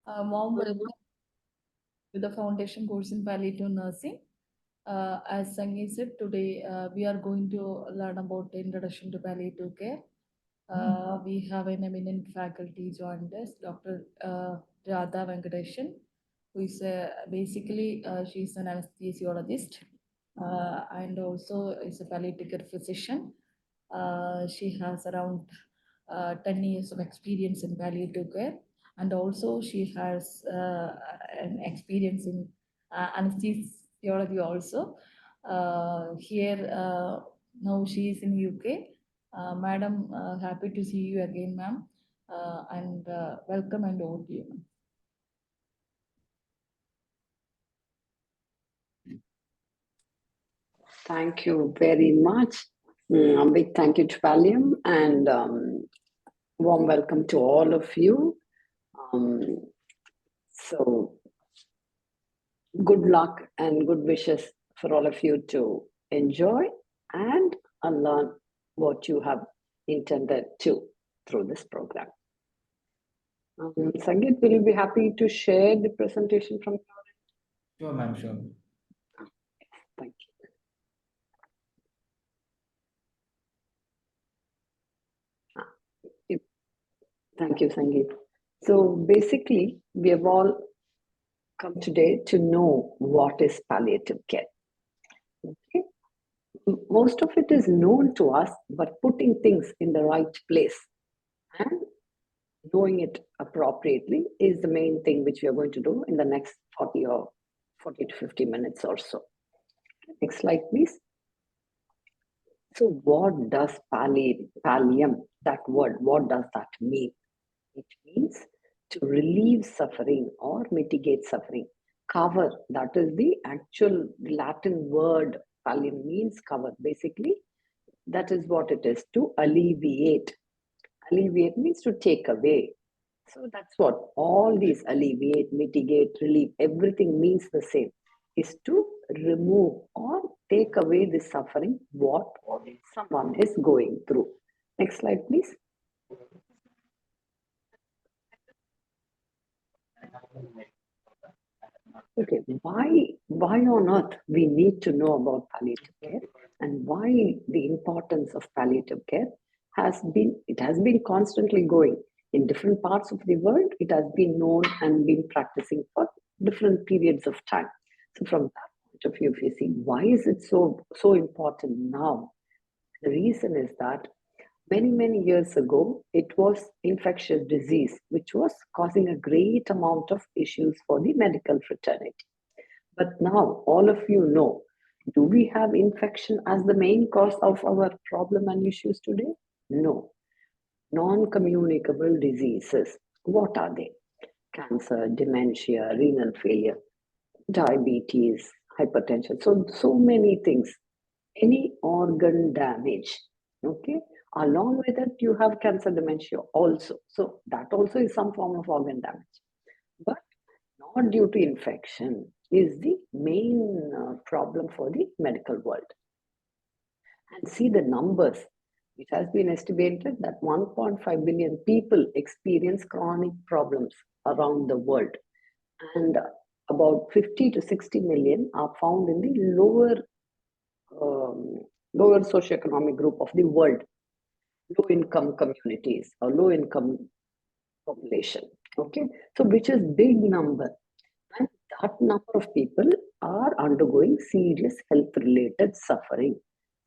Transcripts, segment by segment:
Warm welcome to the foundation course in palliative nursing. As Sangi said, today we are going to learn about the introduction to palliative care. We have an eminent faculty joined us, Dr. Radha Venkatesan, who is she's an anesthesiologist and also is a palliative care physician. She has around 10 years of experience in palliative care, and also she has an experience in anesthesiology also. Here now she is in UK. Madam, happy to see you again, ma'am, and welcome and over to you, ma'am. Thank you very much. A big thank you to Pallium and warm welcome to all of you. So good luck and good wishes for all of you to enjoy and learn what you have intended to through this program. Sangeet, will you be happy to share the presentation from your end? Sure, ma'am, sure. Thank you. Thank you, Sangeet. So basically, we have all come today to know what is palliative care. Okay? Most of it is known to us, but putting things in the right place and knowing it appropriately is the main thing which we are going to do in the next 40 to 50 minutes or so. Next slide, please. So what does pallium, that word, what does that mean? It means to relieve suffering or mitigate suffering. Cover, that is the actual Latin word. Pallium means cover. Basically, that is what it is, to alleviate. Alleviate means to take away. So that's what all these alleviate, mitigate, relieve, everything means the same, is to remove or take away the suffering what someone is going through. Next slide, please. Okay, why on earth we need to know about palliative care and why the importance of palliative care has been constantly going in different parts of the world. It has been known and been practicing for different periods of time. So from that point of view, if you see why is it so important now, the reason is that many years ago, it was infectious disease, which was causing a great amount of issues for the medical fraternity. But now, all of you know, do we have infection as the main cause of our problem and issues today? No. Non-communicable diseases. What are they? Cancer, dementia, renal failure, diabetes, hypertension. So many things. Any organ damage. Okay. Along with it, you have cancer, dementia also. So that also is some form of organ damage. But not due to infection is the main problem for the medical world. And see the numbers. It has been estimated that 1.5 billion people experience chronic problems around the world. And about 50 to 60 million are found in the lower socioeconomic group of the world, low-income communities or low-income population. Okay, so which is big number, and that number of people are undergoing serious health-related suffering.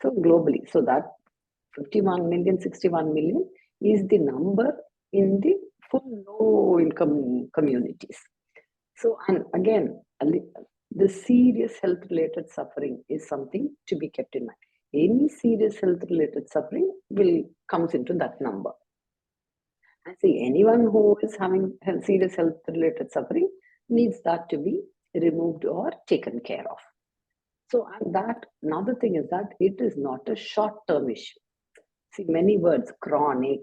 So globally, so that 51 million, 61 million is the number in the full low-income communities. So, and again, the serious health-related suffering is something to be kept in mind. Any serious health-related suffering comes into that number. And see, anyone who is having serious health-related suffering needs that to be removed or taken care of. So, and that another thing is that it is not a short-term issue. See, many words, chronic,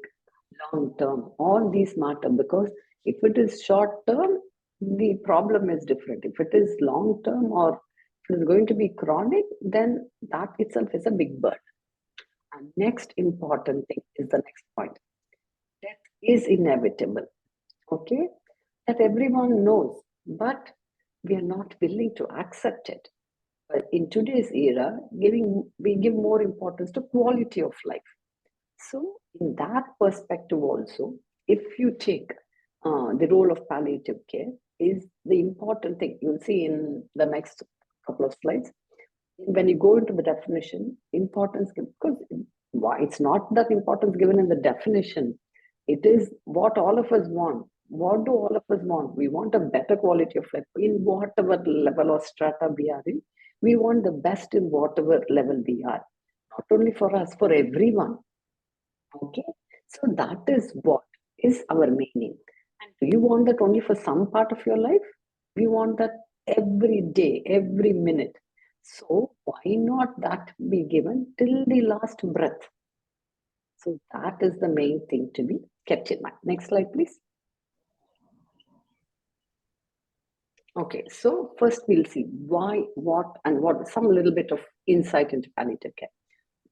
long-term, all these matter because if it is short-term, the problem is different. If it is long-term or if it is going to be chronic, then that itself is a big burden. And next important thing is the next point. Death is inevitable. Okay? that everyone knows, but we are not willing to accept it. But in today's era, we give more importance to quality of life. So, in that perspective, also, if you take the role of palliative care, is the important thing. You'll see in the next couple of slides. When you go into the definition, importance, because why it's not that importance given in the definition, it is what all of us want. What do all of us want? We want a better quality of life in whatever level or strata we are in. We want the best in whatever level we are, not only for us, for everyone. Okay, so that is what is our meaning. And do you want that only for some part of your life? We want that every day, every minute. So why not that be given till the last breath? So that is the main thing to be kept in mind. Next slide, please. Okay, so first we'll see why, what, and what, some little bit of insight into palliative care.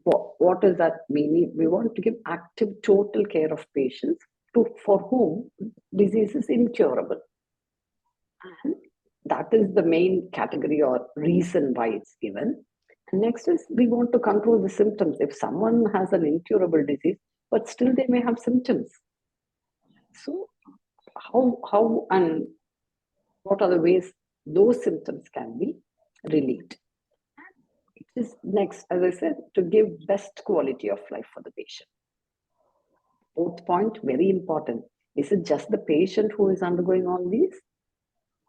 What does that mean? We want to give active total care of patients for whom disease is incurable. And that is the main category or reason why it's given. And next is we want to control the symptoms. If someone has an incurable disease, but still they may have symptoms. So how and what are the ways those symptoms can be relieved? It is next, as I said, to give best quality of life for the patient. Fourth point, very important. Is it just the patient who is undergoing all these?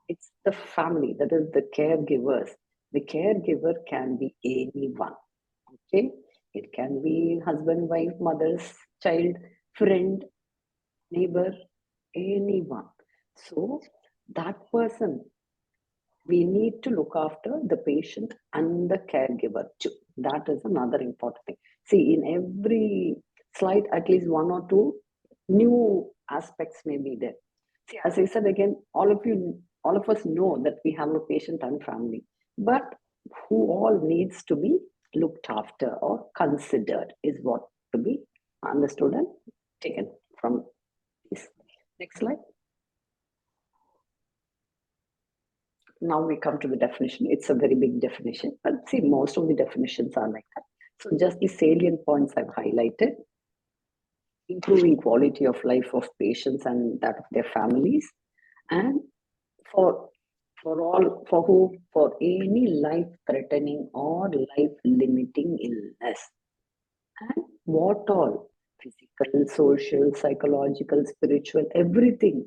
It's the family, that is the caregivers. The caregiver can be anyone. Okay? It can be husband, wife, mother's child, friend, neighbor, anyone. So that person, we need to look after the patient and the caregiver too. That is another important thing. See, in every slide, at least one or two new aspects may be there. See, as I said again, all of us know that we have a patient and family, but who all needs to be looked after or considered is what to be understood and taken from this. Next slide. Now we come to the definition. It's a very big definition, but see, most of the definitions are like that. So just the salient points I've highlighted: improving quality of life of patients and that of their families, and for any life-threatening or life-limiting illness, and what all physical, social, psychological, spiritual, everything.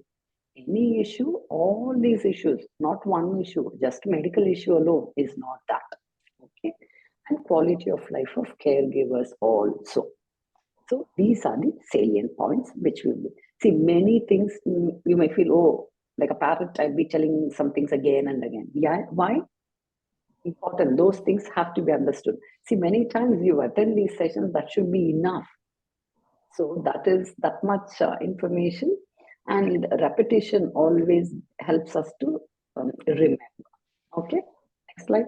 Any issue, all these issues, not one issue, just medical issue alone is not that. Okay, and quality of life of caregivers also. So these are the salient points which we will see. Many things you may feel, oh, like a parrot, I'll be telling some things again and again. Yeah, why? Important. Those things have to be understood. See, many times you attend these sessions, that should be enough. So that is that much information, and repetition always helps us to remember. Okay, next slide.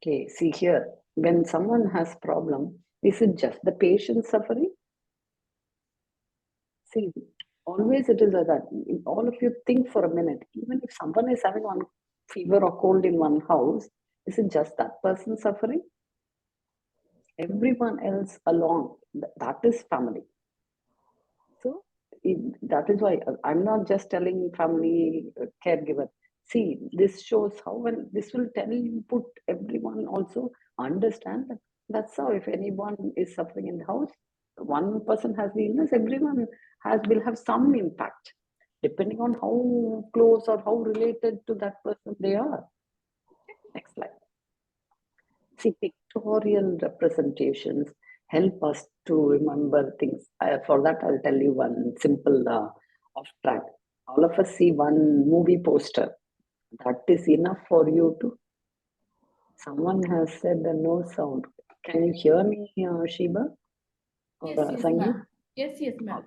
Okay, see here, when someone has problem, is it just the patient suffering? See, always it is like that. All of you think for a minute, even if someone is having one fever or cold in one house, is it just that person suffering? Everyone else along, that is family. So that is why I'm not just telling family caregiver. See, this shows how, when this will put everyone also understand that that's how, if anyone is suffering in the house, one person has the illness, everyone will have some impact, depending on how close or how related to that person they are. Next slide. See, pictorial representations help us to remember things. For that, I'll tell you one simple off track. All of us see one movie poster. That is enough for you to. Someone has said the no sound. Can you hear me, Sheba? Or Yes, yes, Sangeet? ma'am. Yes, yes, ma'am.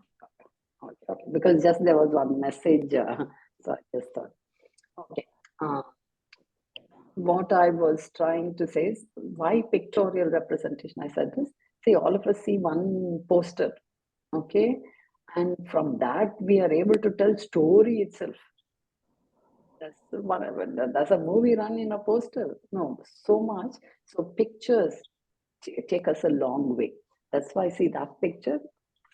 Okay. Because just there was one message, so I just thought. Okay. What I was trying to say is, why pictorial representation? I said this. See, all of us see one poster. Okay, and from that we are able to tell story itself. Does a movie run in a poster? No, so much. So pictures take us a long way. That's why I see that picture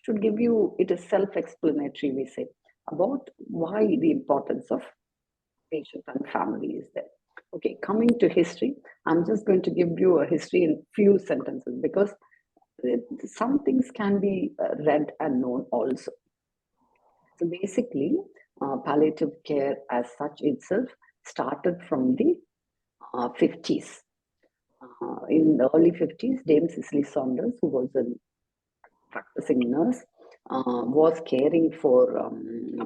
should give you, it is self-explanatory, we say, about why the importance of patient and family is there. Okay, coming to history, I'm just going to give you a history in few sentences because some things can be read and known also. So basically, palliative care as such itself started from the 50s. In the early 50s, Dame Cicely Saunders, who was a practicing nurse, was caring for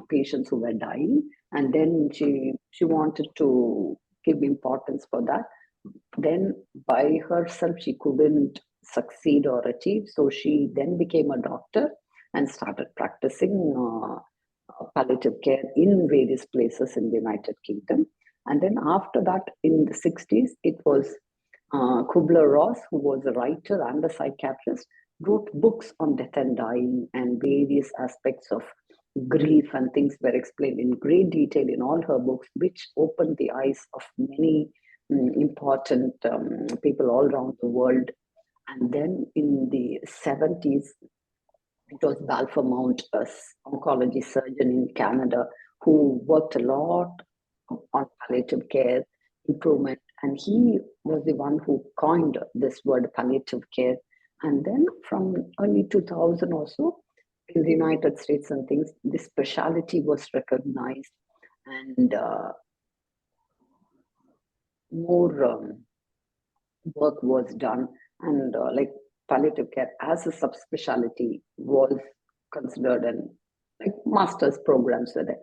patients who were dying, and then she wanted to give importance for that. Then by herself, she couldn't succeed or achieve, so she then became a doctor and started practicing palliative care in various places in the United Kingdom. And then after that, in the 60s, it was Kubler-Ross, who was a writer and a psychiatrist, wrote books on death and dying, and various aspects of grief and things were explained in great detail in all her books, which opened the eyes of many important people all around the world. And then in the 70s, it was Balfour Mount, a oncology surgeon in Canada, who worked a lot on palliative care improvement. And he was the one who coined this word palliative care. And then from early 2000 or so, in the United States and things, this specialty was recognized, and more work was done, and like palliative care as a subspecialty was considered, and like master's programs were there.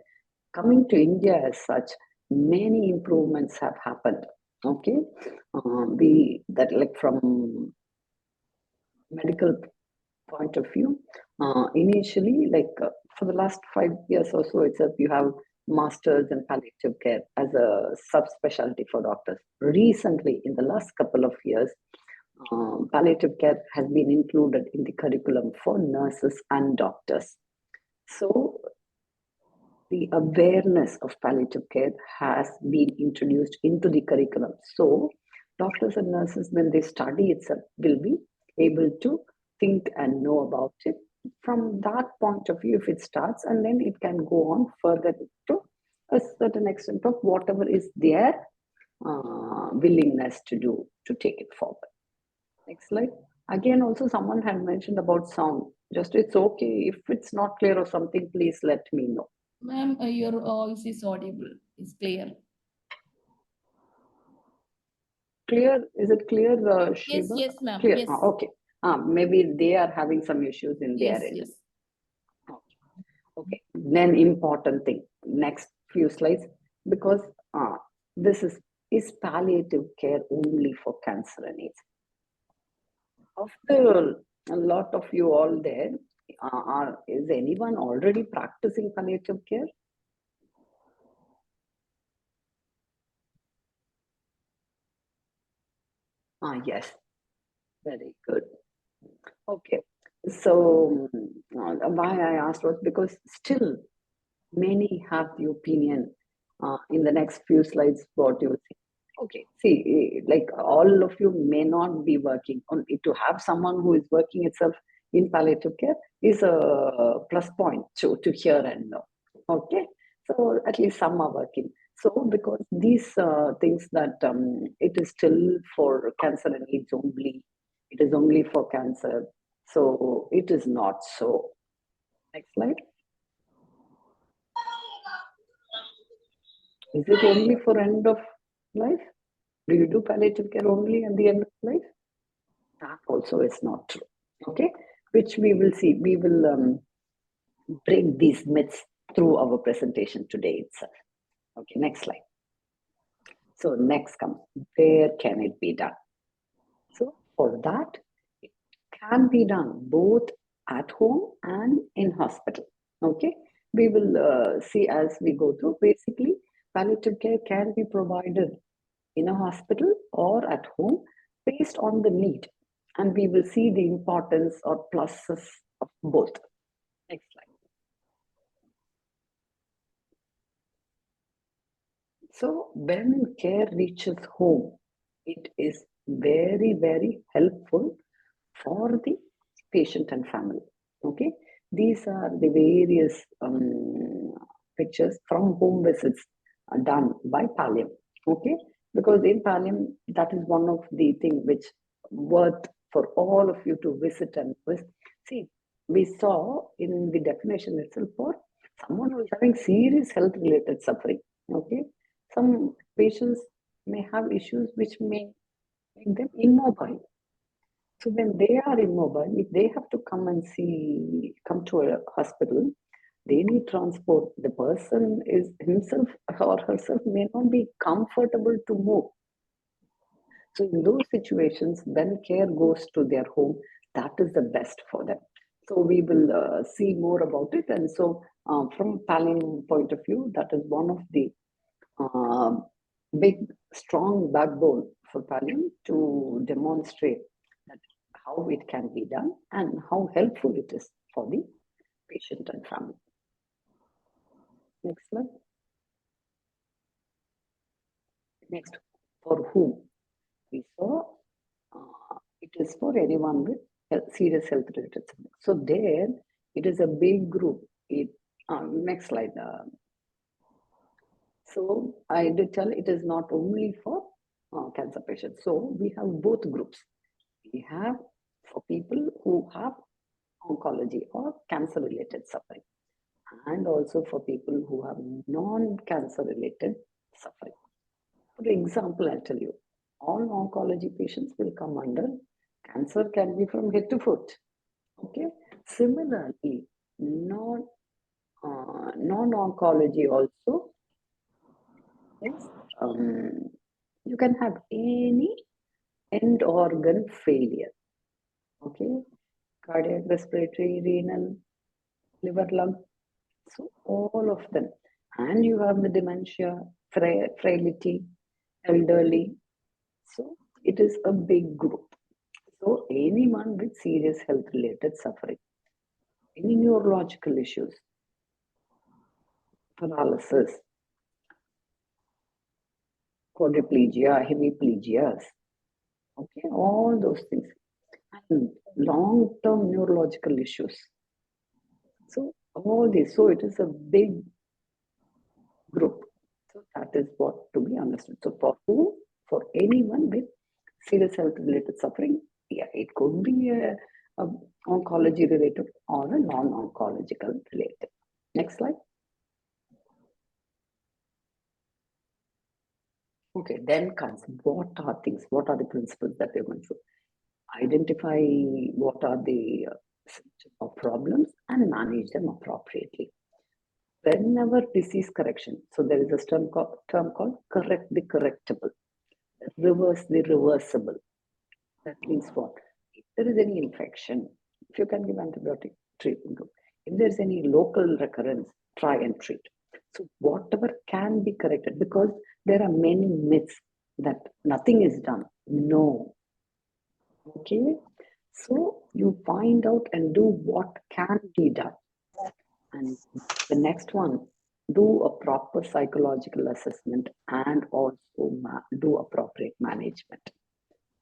Coming to India as such, many improvements have happened. Okay, we that like from medical point of view, initially for the last 5 years or so itself, you have masters in palliative care as a subspecialty for doctors. Recently, in the last couple of years, palliative care has been included in the curriculum for nurses and doctors. So the awareness of palliative care has been introduced into the curriculum. So doctors and nurses, when they study itself, will be able to think and know about it from that point of view if it starts, and then it can go on further to a certain extent of whatever is their willingness to do to take it forward. Next slide. Again, also someone had mentioned about sound. Just it's okay. If it's not clear or something, please let me know. Ma'am, your voice is audible, is clear. Clear? Is it clear, Yes, Shiva? yes, ma'am. Clear. Yes. Okay. Maybe they are having some issues in their Yes, end. yes. Okay. Then important thing. Next few slides, because this is palliative care only for cancer and AIDS. After a lot of you all there, is anyone already practicing palliative care? Yes. Very good. Okay. So why I asked was because still many have the opinion in the next few slides what you see. Okay, see, like all of you may not be working. Only to have someone who is working itself in palliative care is a plus point to hear and know. Okay, so at least some are working. So because these things that it is still for cancer and AIDS only, it is only for cancer. So it is not so. Next slide. Is it only for end of life? Do you do palliative care only at the end of life? That also is not true. Okay, which we will see. We will break these myths through our presentation today itself. Okay, next slide. So next comes, where can it be done? So for that, it can be done both at home and in hospital. Okay, we will see as we go through. Basically, palliative care can be provided in a hospital or at home based on the need. And we will see the importance or pluses of both. So when care reaches home, it is very, very helpful for the patient and family. Okay, these are the various pictures from home visits done by Pallium. Okay, because in Pallium, that is one of the things which worth for all of you to visit and visit. See, we saw in the definition itself for someone who is having serious health related suffering. Okay, some patients may have issues which may make them immobile. So when they are immobile, if they have to come to a hospital, they need transport. The person is himself or herself may not be comfortable to move. So in those situations, when care goes to their home, that is the best for them. So we will see more about it. And so from Pallium point of view, that is one of the uh, big, strong backbone for Pallium to demonstrate that how it can be done and how helpful it is for the patient and family. Next slide. Next, for whom? We saw it is for anyone with serious health related symptoms. So there, it is a big group. Next slide. So I did tell it is not only for cancer patients. So we have both groups. We have for people who have oncology or cancer related suffering, and also for people who have non-cancer related suffering. For example, I'll tell you, all oncology patients will come under cancer can be from head to foot. Okay. Similarly, non-oncology also is you can have any end organ failure. Okay, cardiac, respiratory, renal, liver, lung. So all of them, and you have the dementia, frailty, elderly. So it is a big group. So anyone with serious health related suffering, any neurological issues, paralysis, quadriplegia, hemiplegias, okay, all those things, and long-term neurological issues. So all this, so it is a big group. So that is what to be understood. So for who? For anyone with serious health related suffering, yeah, it could be a oncology related or a non-oncological related. Next slide. Okay, then comes what are things, what are the principles that we're going to identify, what are the symptoms or problems and manage them appropriately. Whenever disease correction, so there is a term called correct the correctable, reverse the reversible. That means what? If there is any infection, if you can give antibiotic treatment, if there's any local recurrence, try and treat. So whatever can be corrected, because there are many myths that nothing is done. No. Okay. So you find out and do what can be done. And the next one, do a proper psychological assessment and also do appropriate management.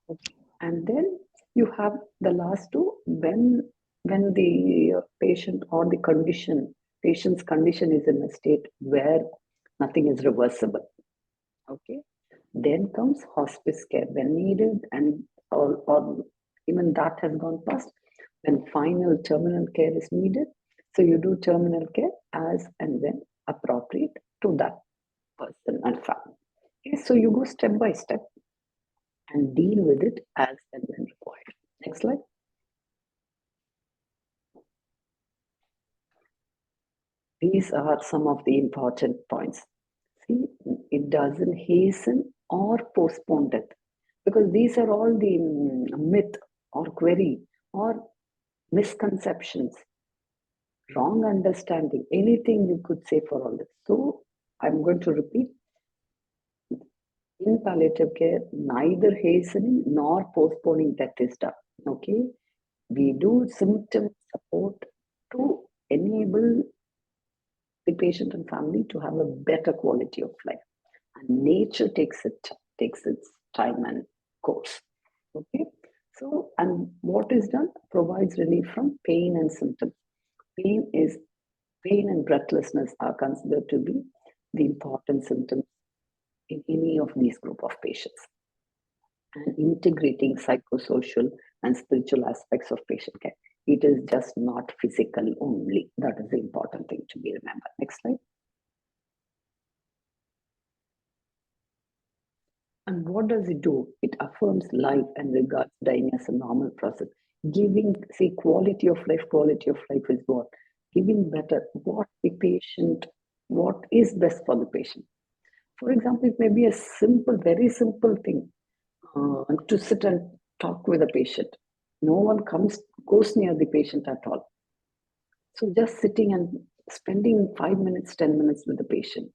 Okay. And then you have the last two, when the patient or the patient's condition is in a state where nothing is reversible. Okay. Then comes hospice care when needed, and or even that has gone past, when final terminal care is needed. So you do terminal care as and when appropriate to that person and family. Okay, so you go step by step and deal with it as and when required. Next slide. These are some of the important points. See, it doesn't hasten or postpone death, because these are all the myth or query or misconceptions, wrong understanding, anything you could say for all this. So I'm going to repeat. In palliative care, neither hastening nor postponing death is done. Okay, we do symptom support to enable the patient and family to have a better quality of life. and nature takes its time and course. Okay, so and what is done provides relief from pain and symptoms. Pain and breathlessness are considered to be the important symptoms in any of these group of patients. And integrating psychosocial and spiritual aspects of patient care. It is just not physical only. That is the important thing to be remembered. Next slide. And what does it do? It affirms life and regards dying as a normal process. Giving, say, quality of life is what? Giving better what is best for the patient. For example, it may be a simple, very simple thing to sit and talk with a patient. No one goes near the patient at all. So just sitting and spending 5 minutes, 10 minutes with the patient.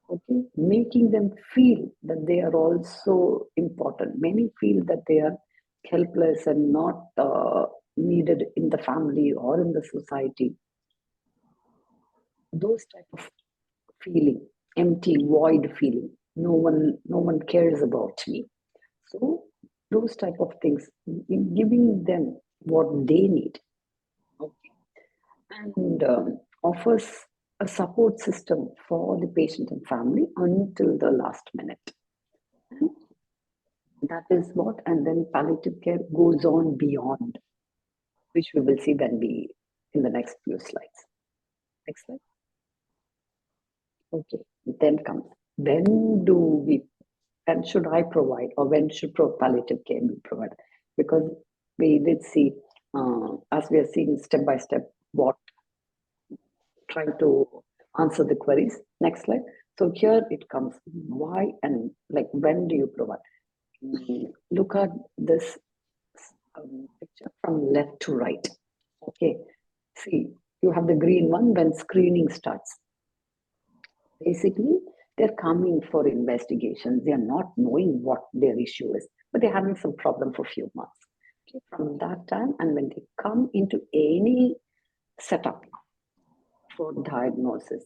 Okay, making them feel that they are also important. Many feel that they are helpless and not needed in the family or in the society. Those type of feeling, empty, void feeling. No one cares about me. So those type of things, in giving them what they need, okay, and offers a support system for the patient and family until the last minute. And that is what, and then palliative care goes on beyond, which we will see in the next few slides. Next slide. Okay, then comes when should I provide, or when should palliative care be provided? Because we did see, as we are seeing step by step, trying to answer the queries. Next slide. So here it comes, why and like when do you provide? Look at this picture from left to right. Okay, see, you have the green one when screening starts. Basically, they're coming for investigations. They are not knowing what their issue is, but they're having some problem for a few months. Okay, from that time, and when they come into any setup for diagnosis,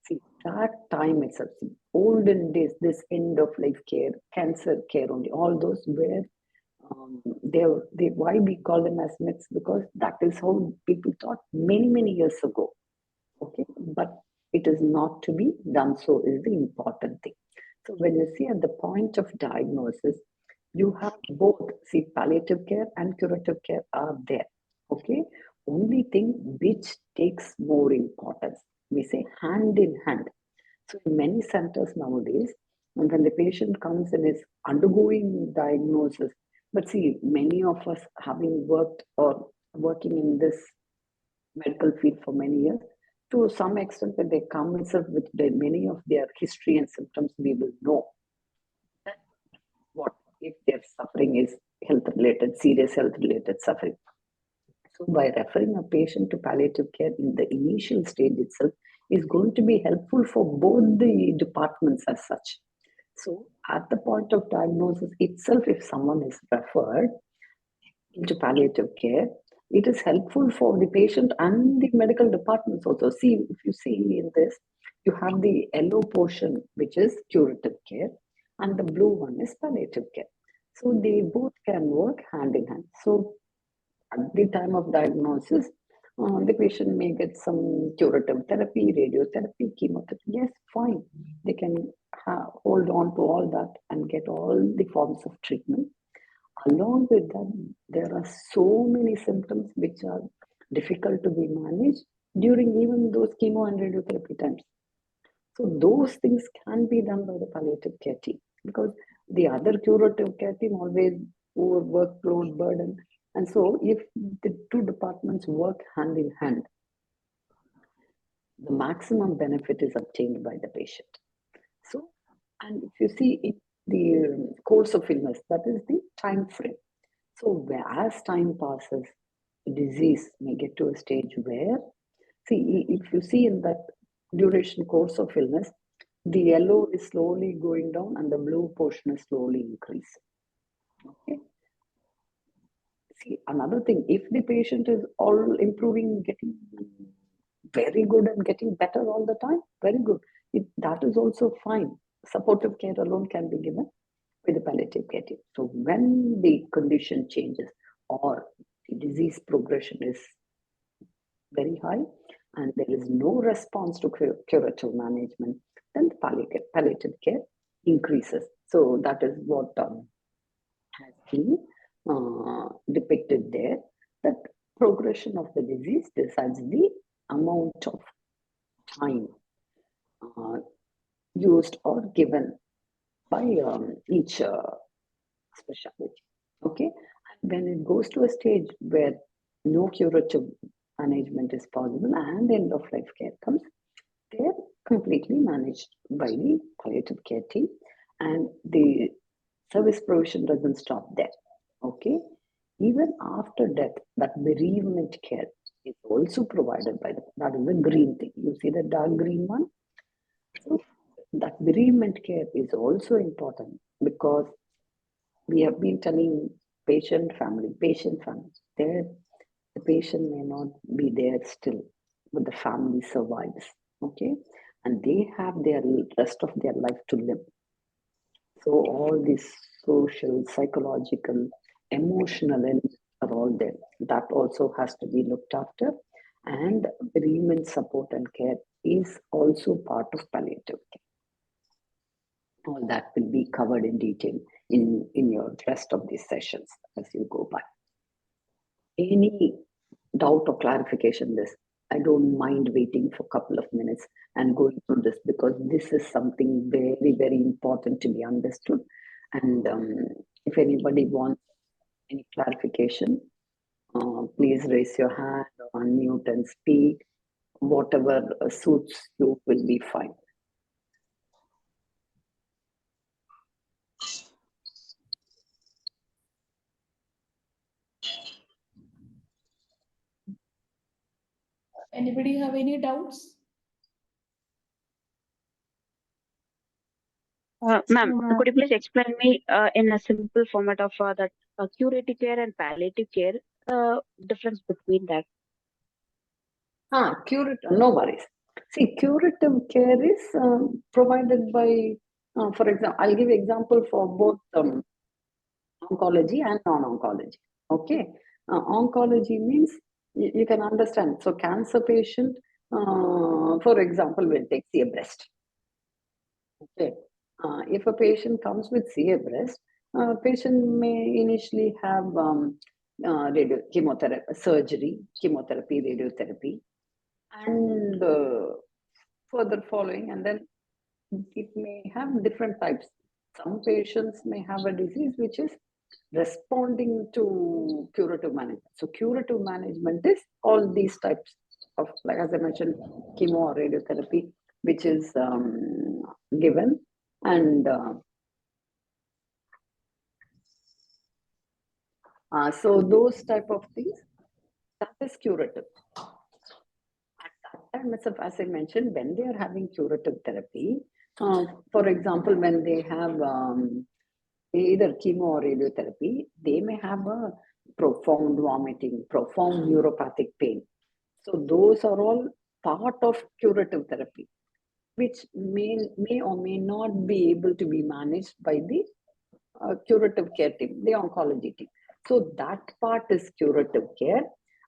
see, that time itself, olden days, this end of life care, cancer care only, all those were why we call them as myths, because that is how people thought many years ago. Okay, but it is not to be done. So is the important thing. So when you see at the point of diagnosis, you have both, see, palliative care and curative care are there. Okay, only thing which takes more importance, we say hand in hand. So in many centers nowadays, when the patient comes and is undergoing diagnosis, but see, many of us having worked or working in this medical field for many years, to some extent, when they come itself with many of their history and symptoms, we will know that what if their suffering is health-related, serious health-related suffering. So by referring a patient to palliative care in the initial stage itself is going to be helpful for both the departments as such. So at the point of diagnosis itself, if someone is referred into palliative care, it is helpful for the patient and the medical departments also. See, if you see in this, you have the yellow portion, which is curative care, and the blue one is palliative care. So they both can work hand in hand. So at the time of diagnosis, the patient may get some curative therapy, radiotherapy, chemotherapy. Yes, fine. They can hold on to all that and get all the forms of treatment. Along with that, there are so many symptoms which are difficult to be managed during even those chemo and radiotherapy times. So those things can be done by the palliative care team, because the other curative care team always over workload burden. And so if the two departments work hand in hand, the maximum benefit is obtained by the patient. So, and if you see the course of illness, that is the time frame. So as time passes, the disease may get to a stage where, see, if you see in that duration course of illness, the yellow is slowly going down and the blue portion is slowly increasing. Okay. See, another thing, if the patient is all improving, getting very good and getting better all the time, very good. That is also fine. supportive care alone can be given by the palliative care team. So when the condition changes or the disease progression is very high and there is no response to curative management, then the palliative care increases. So that is what has been depicted there, that progression of the disease decides the amount of time used or given by each specialty. Okay, and when it goes to a stage where no curative management is possible and end of life care comes, they're completely managed by the palliative care team, and the service provision doesn't stop there. Okay, even after death, that bereavement care is also provided by that is the green thing. You see the dark green one? So that bereavement care is also important because we have been telling patient family, there the patient may not be there still, but the family survives, okay? And they have their rest of their life to live. So all these social, psychological, emotional elements are all there. That also has to be looked after. And bereavement support and care is also part of palliative care. All that will be covered in detail in your rest of these sessions as you go by. Any doubt or clarification this, I don't mind waiting for a couple of minutes and going through this, because this is something very, very important to be understood. And if anybody wants any clarification, please raise your hand or unmute and speak. Whatever suits you will be fine. Anybody have any doubts? Ma'am, could you please explain me in a simple format of that curative care and palliative care, difference between that? Curative, no worries. See, curative care is provided by, for example, I'll give example for both oncology and non-oncology. Okay, oncology means you can understand. So, cancer patient, for example, will take CA breast. Okay, if a patient comes with CA breast, patient may initially have chemotherapy, surgery, chemotherapy, radiotherapy, and further following, and then it may have different types. Some patients may have a disease which is responding to curative management. So curative management is all these types of, like as I mentioned, chemo or radiotherapy, which is given, and so those type of things, that is curative. At that time, as I mentioned, when they are having curative therapy, for example, when they have either chemo or radiotherapy, they may have a profound vomiting, profound neuropathic pain. So those are all part of curative therapy, which may or may not be able to be managed by the curative care team, the oncology team. So that part is curative care,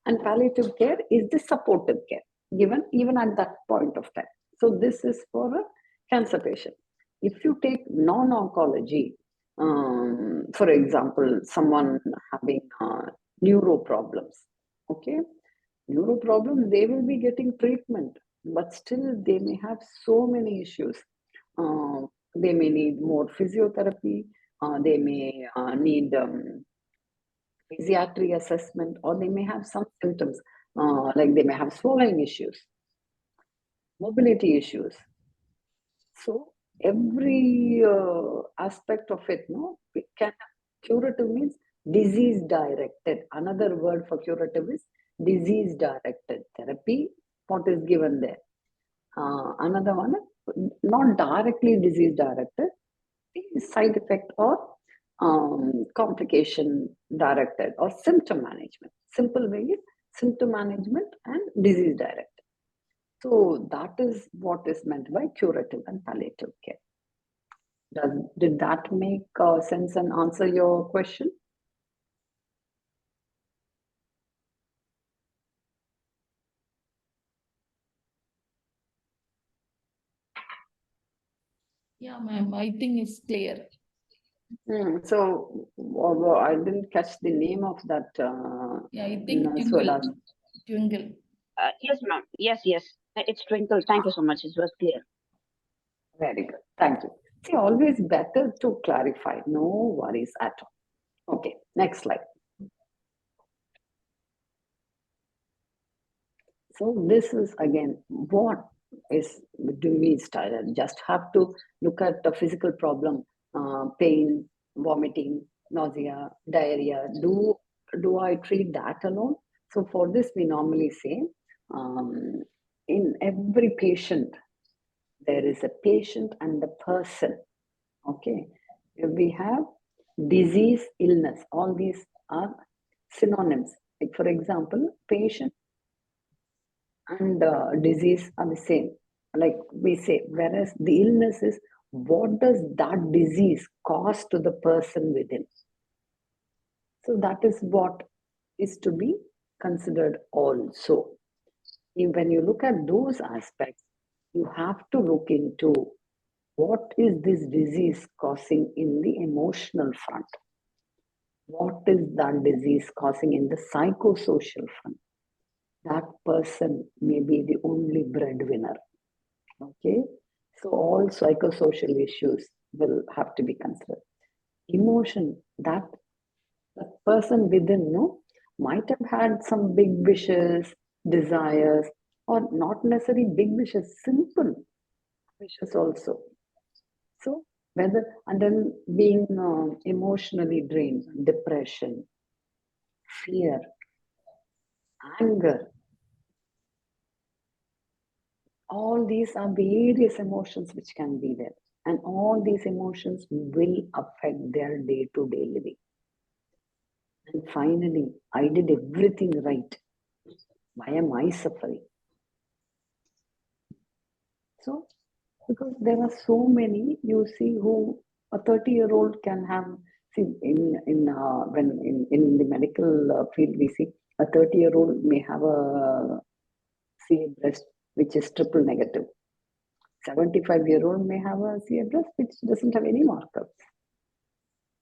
and palliative care is the supportive care given even at that point of time. So this is for a cancer patient. If you take non-oncology, for example, someone having neuro problems, okay, neuro problems, they will be getting treatment, but still they may have so many issues. They may need more physiotherapy, they may need physiatry assessment, or they may have some symptoms, like they may have swallowing issues, mobility issues. So every aspect of it, no, we can. Curative means disease directed. Another word for curative is disease directed therapy. What is given there? Another one, not directly disease directed, side effect or complication directed or symptom management. Simple way is symptom management and disease directed. So that is what is meant by curative and palliative care. Did that make sense and answer your question? Yeah, ma'am, I think it's clear. So I didn't catch the name of that. Yeah, I think nurse who had asked. Twinkle. Yes, ma'am. Yes, yes. It's Twinkle. Thank you so much. It was clear. Very good. Thank you. See, always better to clarify. No worries at all. Okay, next slide. So this is again, what is, do we just have to look at the physical problem, pain, vomiting, nausea, diarrhea? Do I treat that alone? So for this, we normally say, in every patient, there is a patient and a person. Okay, we have disease, illness. All these are synonyms. Like for example, patient and disease are the same. Like we say, whereas the illness is what does that disease cause to the person within. So that is what is to be considered also. When you look at those aspects, you have to look into what is this disease causing in the emotional front. What is that disease causing in the psychosocial front? That person may be the only breadwinner. Okay, so all psychosocial issues will have to be considered. Emotion, that the person within might have had some big wishes, desires, or not necessarily big wishes, simple wishes also. So whether, and then being emotionally drained, depression, fear, anger, all these are various emotions which can be there, and all these emotions will affect their day-to-day living. And finally, I did everything right. Why am I suffering? So because there are so many, you see, who a 30-year-old can have. See, in the medical field, we see a 30-year-old may have a CA breast which is triple negative. 75-year-old may have a CA breast which doesn't have any markers.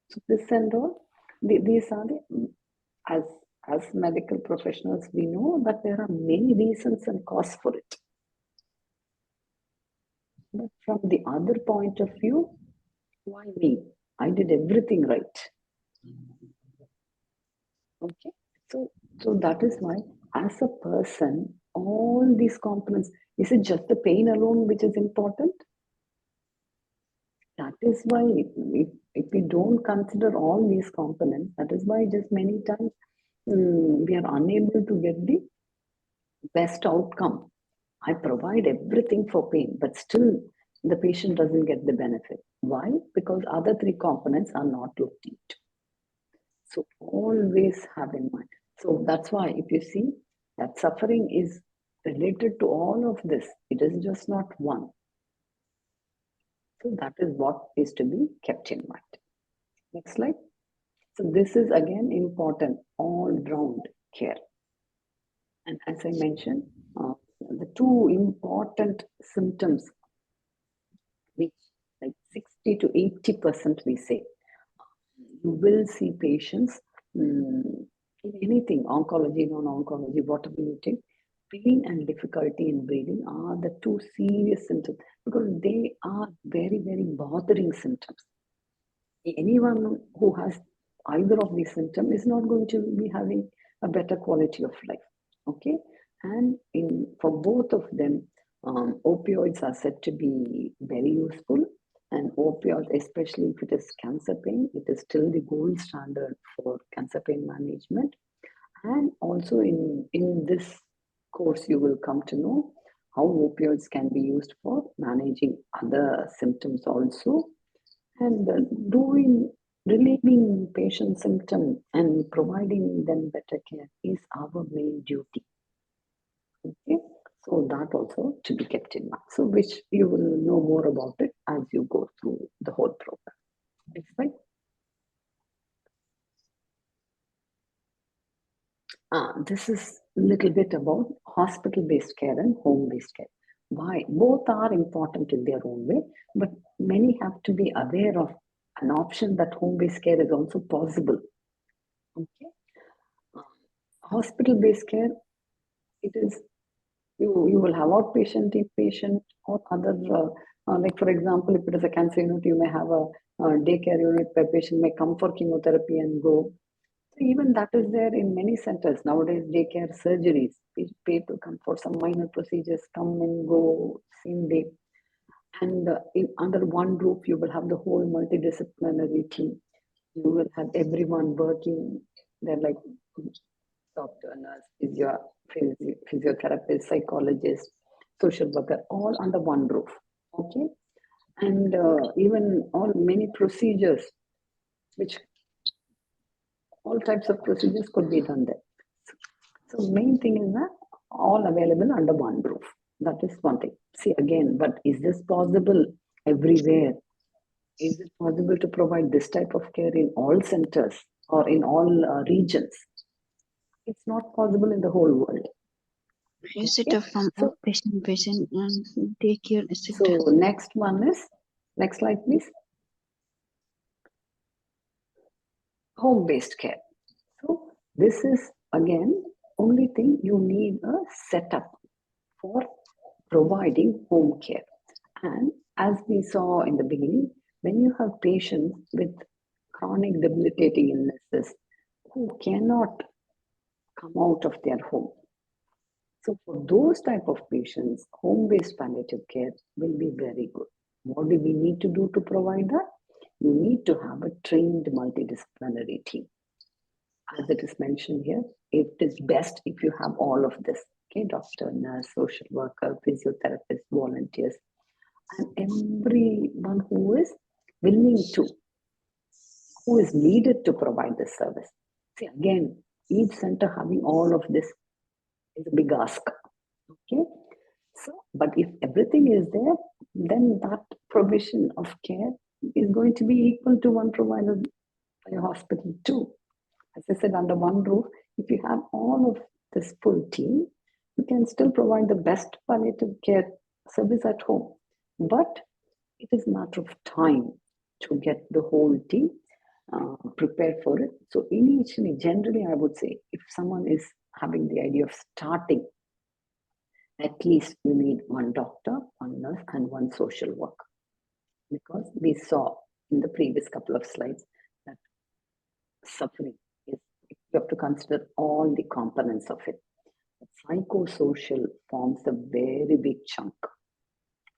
So this and all, these are the, as medical professionals, we know that there are many reasons and cause for it. But from the other point of view, why me? I did everything right. Okay, so that is why, as a person, all these components, is it just the pain alone which is important? That is why if we don't consider all these components, that is why just many times we are unable to get the best outcome. I provide everything for pain, but still the patient doesn't get the benefit. Why? Because other three components are not looked into. So always have in mind. So that's why if you see that suffering is related to all of this, it is just not one. So that is what is to be kept in mind. Next slide. So this is again important, all-round care. And as I mentioned, the two important symptoms, which like 60 to 80% we say, you will see patients in anything, oncology, non-oncology, whatever you take, pain and difficulty in breathing are the two serious symptoms because they are very, very bothering symptoms. Anyone who has either of these symptoms is not going to be having a better quality of life. Okay, and for both of them, opioids are said to be very useful. And opioids, especially if it is cancer pain, it is still the gold standard for cancer pain management. And also in this course, you will come to know how opioids can be used for managing other symptoms also. And relieving patient symptoms and providing them better care is our main duty. Okay, so that also to be kept in mind. So which you will know more about it as you go through the whole program. Next slide. This is a little bit about hospital-based care and home-based care. Why? Both are important in their own way, but many have to be aware of an option that home-based care is also possible. Okay. Hospital-based care, it is, you will have outpatient, inpatient, or other, like for example, if it is a cancer unit, you may have a daycare unit where patient may come for chemotherapy and go. So even that is there in many centers. Nowadays, daycare surgeries, people come for some minor procedures, come and go same day. And under one roof, you will have the whole multidisciplinary team. You will have everyone working. They're like doctor, nurse, physiotherapist, psychologist, social worker, all under one roof. Okay, and even many procedures, which all types of procedures could be done there. So main thing is that all available under one roof. That is one thing. See again, but is this possible everywhere? Is it possible to provide this type of care in all centers or in all regions? It's not possible in the whole world. Is it from outpatient patient and daycare, etc.? So next one is, next slide please. Home-based care. So this is again, only thing you need a setup for providing home care. And as we saw in the beginning, when you have patients with chronic debilitating illnesses who cannot come out of their home. So for those type of patients, home-based palliative care will be very good. What do we need to do to provide that? You need to have a trained multidisciplinary team. As it is mentioned here, it is best if you have all of this. Okay, doctor, nurse, social worker, physiotherapist, volunteers, and everyone who is willing to, who is needed to provide this service. See, again, each center having all of this is a big ask. Okay, so, but if everything is there, then that provision of care is going to be equal to one provided by a hospital too. As I said, under one roof, if you have all of this full team, you can still provide the best palliative care service at home. But it is a matter of time to get the whole team prepared for it. So initially, generally, I would say, if someone is having the idea of starting, at least you need one doctor, one nurse, and one social worker. Because we saw in the previous couple of slides that suffering is, you have to consider all the components of it. The psychosocial forms a very big chunk.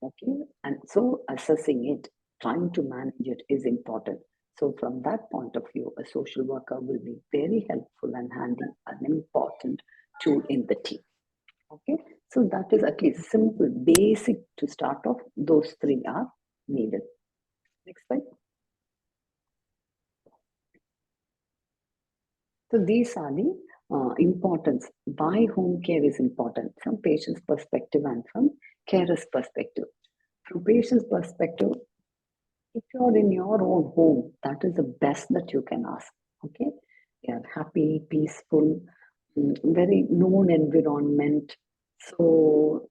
Okay, and so assessing it, trying to manage it is important. So from that point of view, a social worker will be very helpful and handy, an important tool in the team. Okay, so that is at least simple, basic to start off. Those three are needed. Next slide. So these are the importance. Why home care is important from patient's perspective and from carer's perspective. From patient's perspective, if you're in your own home, that is the best that you can ask. Okay, you're happy, peaceful, very known environment. So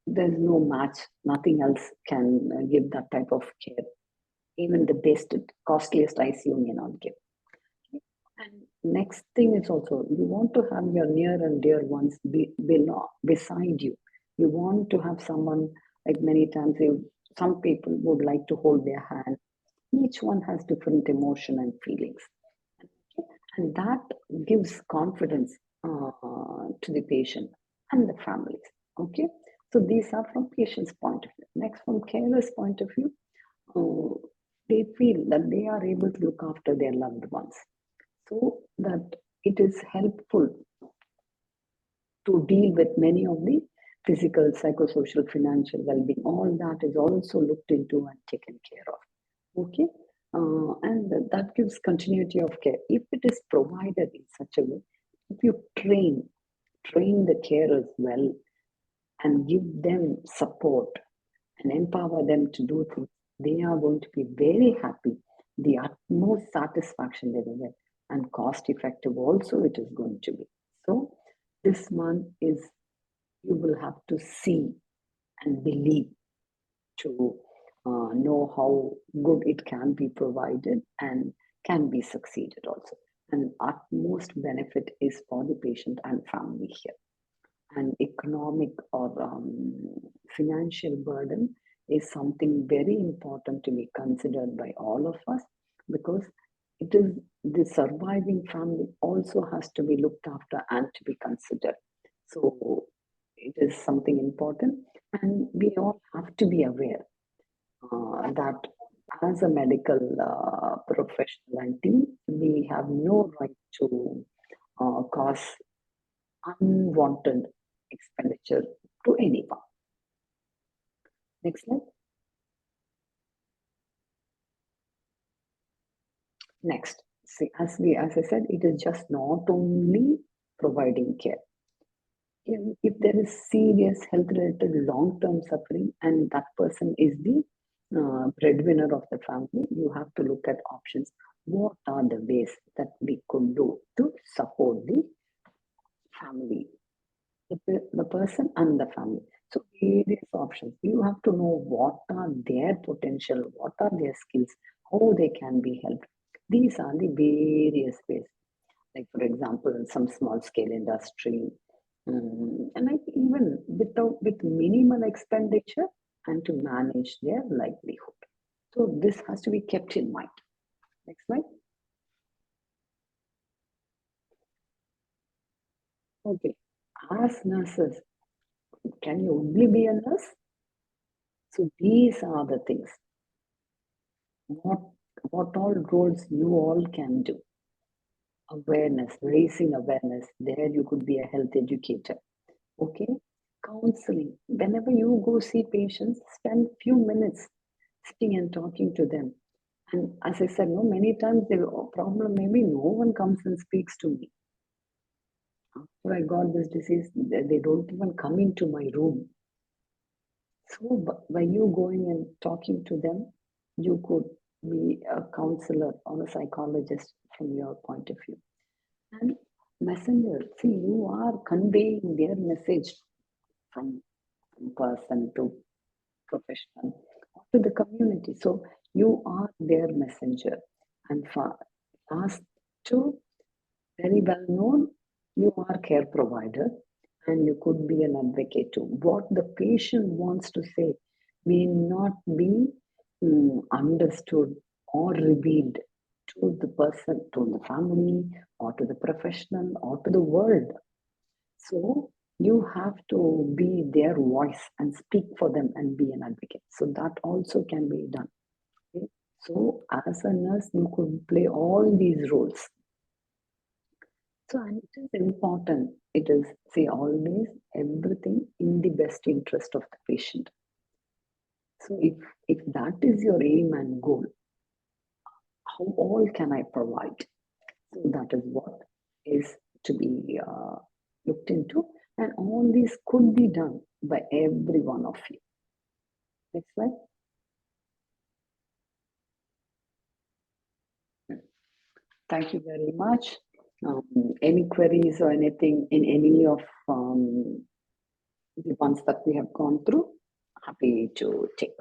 there's no match. Nothing else can give that type of care. Even the best, costliest ICU may not give. And next thing is also, you want to have your near and dear ones beside you. You want to have someone, like many times, some people would like to hold their hand. Each one has different emotion and feelings. And that gives confidence to the patient and the families. Okay, so these are from patient's point of view. Next, from carer's point of view, they feel that they are able to look after their loved ones, so that it is helpful to deal with many of the physical, psychosocial, financial well-being. All that is also looked into and taken care of. Okay, and that gives continuity of care. If it is provided in such a way, if you train the carers well and give them support and empower them to do things, They are going to be very happy. The utmost satisfaction they will get, and cost effective also it is going to be. So this one is, you will have to see and believe to know how good it can be provided and can be succeeded also. And utmost benefit is for the patient and family here. And economic or financial burden is something very important to be considered by all of us, because it is the surviving family also has to be looked after and to be considered. So it is something important, and we all have to be aware that as a medical professional and team, we have no right to cause unwanted expenditure to anyone. Next slide. Next, see, as I said, it is just not only providing care. If there is serious health-related long-term suffering and that person is the breadwinner of the family, you have to look at options. What are the ways that we could do to support the family, the person and the family? So various options. You have to know what are their potential, what are their skills, how they can be helped. These are the various ways. Like for example, in some small scale industry, and like even with minimal expenditure and to manage their livelihood. So this has to be kept in mind. Next slide. Okay, as nurses, can you only be a nurse? So these are the things. What all roles you all can do. Awareness, raising awareness. There you could be a health educator. Okay, counseling. Whenever you go see patients, spend few minutes sitting and talking to them. And as I said, no, many times the problem maybe no one comes and speaks to me. After I got this disease, they don't even come into my room. So by you going and talking to them, you could be a counselor or a psychologist from your point of view. And messenger, see, you are conveying their message from person to professional to the community. So you are their messenger. And for last two, very well known, you are care provider and you could be an advocate too. What the patient wants to say may not be understood or revealed to the person, to the family, or to the professional, or to the world. So you have to be their voice and speak for them and be an advocate. So that also can be done. Okay? So as a nurse, you could play all these roles. So and it is important. It is, say, always everything in the best interest of the patient. So if that is your aim and goal, how all can I provide? So that is what is to be looked into, and all these could be done by every one of you. Next slide. Thank you very much. Any queries or anything in any of the ones that we have gone through? Happy to take.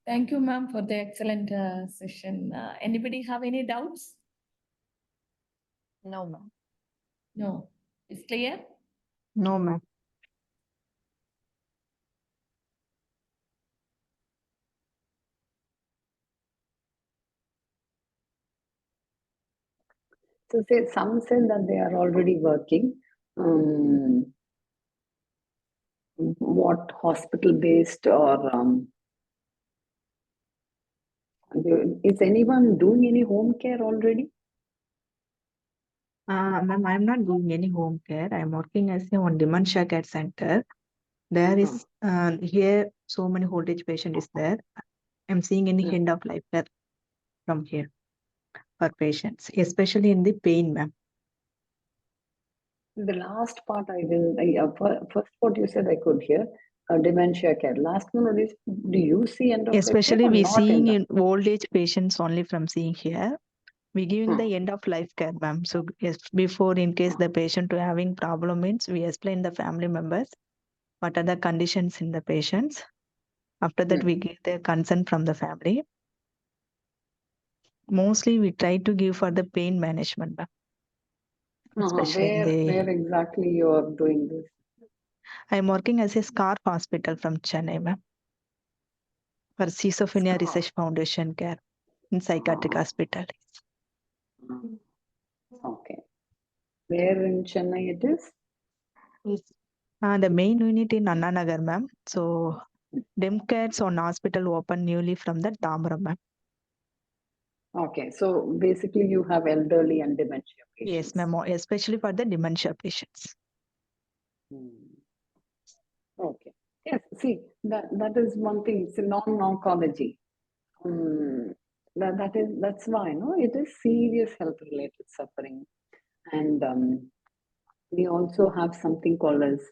Thank you, ma'am, for the excellent session. Anybody have any doubts? No, ma'am. No. It's clear? No, ma'am. So say some said that they are already working. What hospital based or is anyone doing any home care already? Ma'am, I'm not doing any home care. I'm working as a one dementia care center. There is here so many old age patient is there. I'm seeing any end of life care from here for patients, especially in the pain, ma'am. The last part first what you said I could hear, dementia care. Last one, what is, do you see end of life care Especially or we not seeing end of? in old age patients only from seeing here. We giving Hmm. the end of life care, ma'am. So yes, before in case the patient to having problem means we explain the family members what are the conditions in the patients. After that we give the consent from the family. Mostly we try to give for the pain management, ma'am. Especially Where exactly you are doing this? I'm working as a SCARF hospital from Chennai, ma'am. For Schizophrenia SCARF. Research Foundation care in psychiatric hospital. Okay. Where in Chennai it is? The main unit in Anna Nagar, ma'am. So Dem Cares on hospital open newly from the Tamra, ma'am. Okay, so basically you have elderly and dementia patients. Yes, ma'am. Especially for the dementia patients. Okay. Yes, see, that is one thing. It's a non-oncology. That's why, no, it is serious health related suffering. And we also have something called as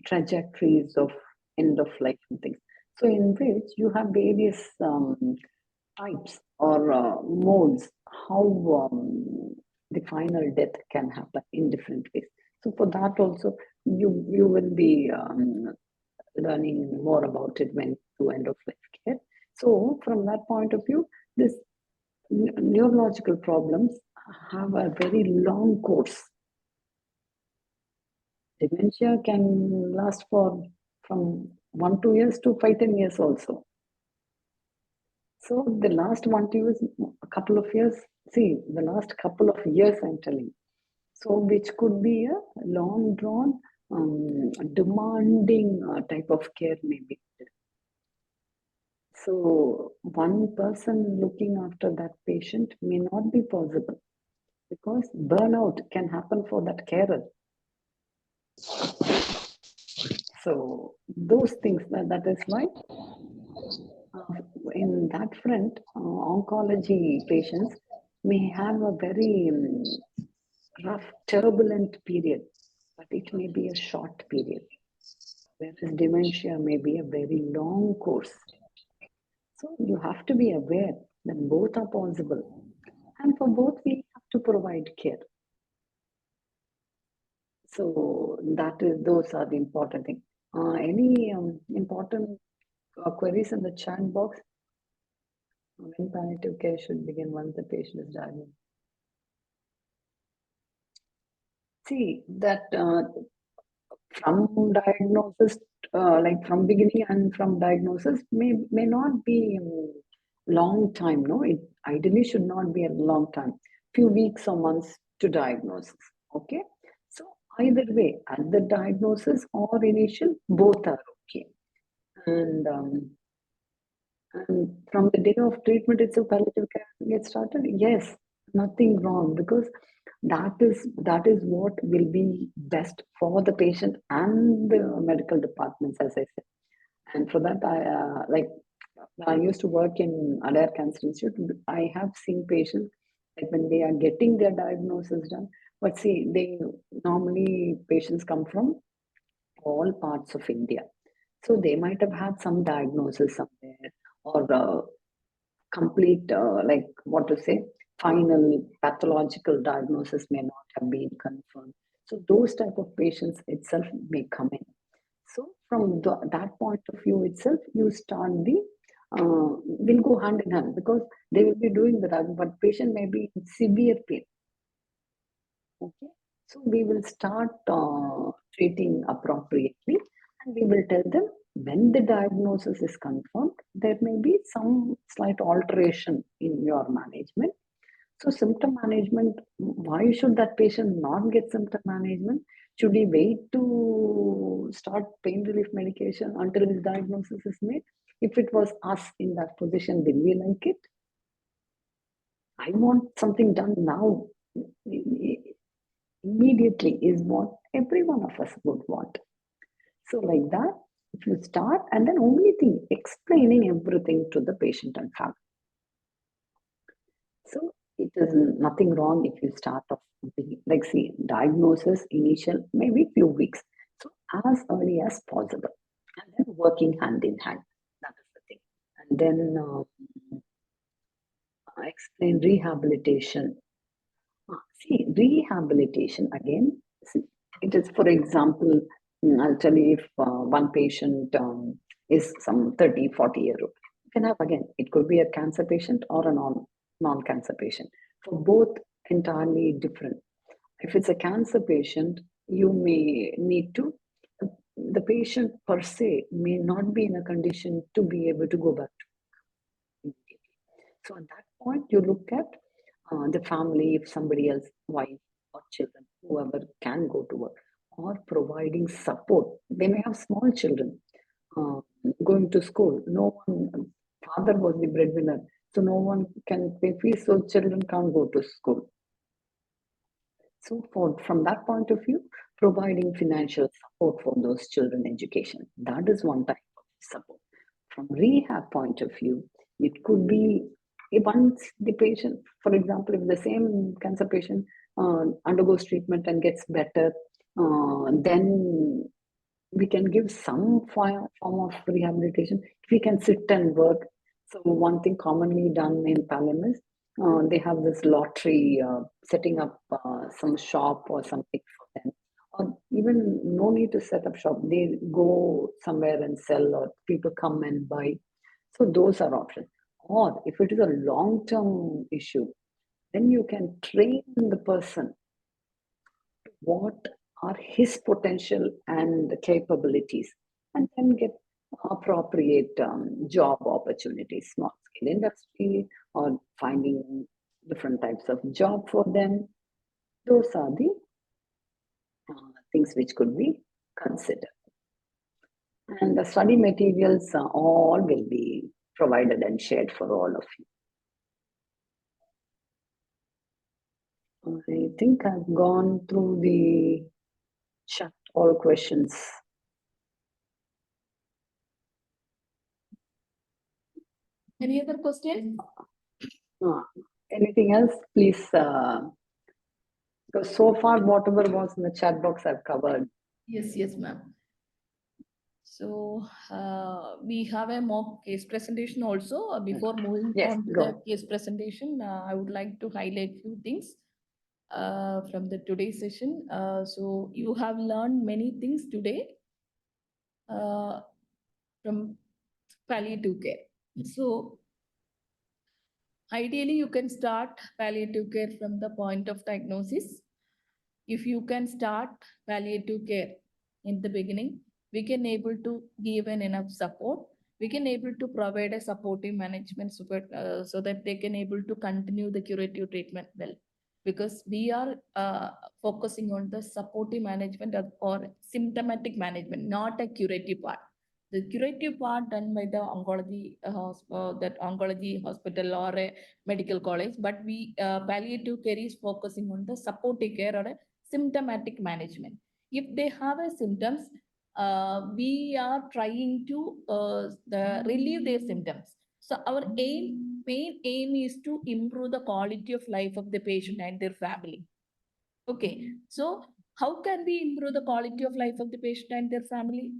trajectories of end of life and things. So in which you have various types or modes how the final death can happen in different ways. So for that also you will be learning more about it when you end of life care. So from that point of view, this neurological problems have a very long course. Dementia can last for from 1-2 years to 5-10 years also. So the last 1-2 years, a couple of years, see, the last couple of years I'm telling. So which could be a long drawn, demanding type of care maybe. So one person looking after that patient may not be possible because burnout can happen for that carer. So those things, that is why in that front, oncology patients may have a very rough, turbulent period, but it may be a short period, whereas dementia may be a very long course. So you have to be aware that both are possible, and for both we have to provide care. So those are the important things. Any important queries in the chat box? When palliative care should begin once the patient is diagnosed? See that from diagnosis, like from beginning and from diagnosis, may not be long time. No, it ideally should not be a long time. Few weeks or months to diagnosis. Okay, so either way, at the diagnosis or initial, both are okay. And from the day of treatment itself, palliative care gets started. Yes, nothing wrong because that is what will be best for the patient and the medical departments, as I said. And for that, I used to work in Adair Cancer Institute. I have seen patients like when they are getting their diagnosis done. But see, normally patients come from all parts of India. So they might have had some diagnosis somewhere or complete, like what to say, final pathological diagnosis may not have been confirmed. So those type of patients itself may come in. So from that point of view itself, you start will go hand in hand because they will be doing the diagnosis, but patient may be in severe pain. Okay, so we will start treating appropriately, and we will tell them when the diagnosis is confirmed, there may be some slight alteration in your management. So symptom management, why should that patient not get symptom management? Should he wait to start pain relief medication until his diagnosis is made? If it was us in that position, will we like it? I want something done now. Immediately is what every one of us would want. So like that, if you start and then only thing, explaining everything to the patient and family. So it is nothing wrong if you start off like see diagnosis initial maybe few weeks. So as early as possible, and then working hand in hand. That is the thing. And then I explain rehabilitation. See, rehabilitation again, see, it is, for example, I'll tell you if one patient is some 30, 40-year-old, you can have again, it could be a cancer patient or a non-cancer patient. For both, entirely different. If it's a cancer patient, you may need to, the patient per se may not be in a condition to be able to go back to immediately. So at that point, you look at the family, if somebody else, wife or children, whoever can go to work, or providing support. They may have small children going to school. No one, father was the breadwinner, so no one can pay fees, so children can't go to school. So from that point of view, providing financial support for those children education, that is one type of support. From rehab point of view, it could be once the patient, for example, if the same cancer patient undergoes treatment and gets better, then we can give some form of rehabilitation. If we can sit and work. So one thing commonly done in Pallium is they have this lottery, setting up some shop or something for them. Or even no need to set up shop. They go somewhere and sell, or people come and buy. So those are options. Or if it is a long-term issue, then you can train the person what are his potential and capabilities, and then get appropriate job opportunities, small scale industry, or finding different types of job for them. Those are the things which could be considered. And the study materials all will be provided and shared for all of you. I think I've gone through the chat, all questions. Any other question? Anything else, please? Because so far, whatever was in the chat box, I've covered. Yes, ma'am. So we have a mock case presentation also. Before moving Yes, on to go the on. case presentation, I would like to highlight few things from the today's session. So you have learned many things today from palliative care. So ideally, you can start palliative care from the point of diagnosis. If you can start palliative care in the beginning, we can able to give an enough support. We can able to provide a supportive management support so that they can able to continue the curative treatment well. Because we are focusing on the supportive management or symptomatic management, not a curative part. The curative part done by the oncology, that oncology hospital or a medical college, but we palliative care is focusing on the supportive care or a symptomatic management. If they have a symptoms, we are trying to relieve their symptoms. So our main aim is to improve the quality of life of the patient and their family. Okay, so how can we improve the quality of life of the patient and their family?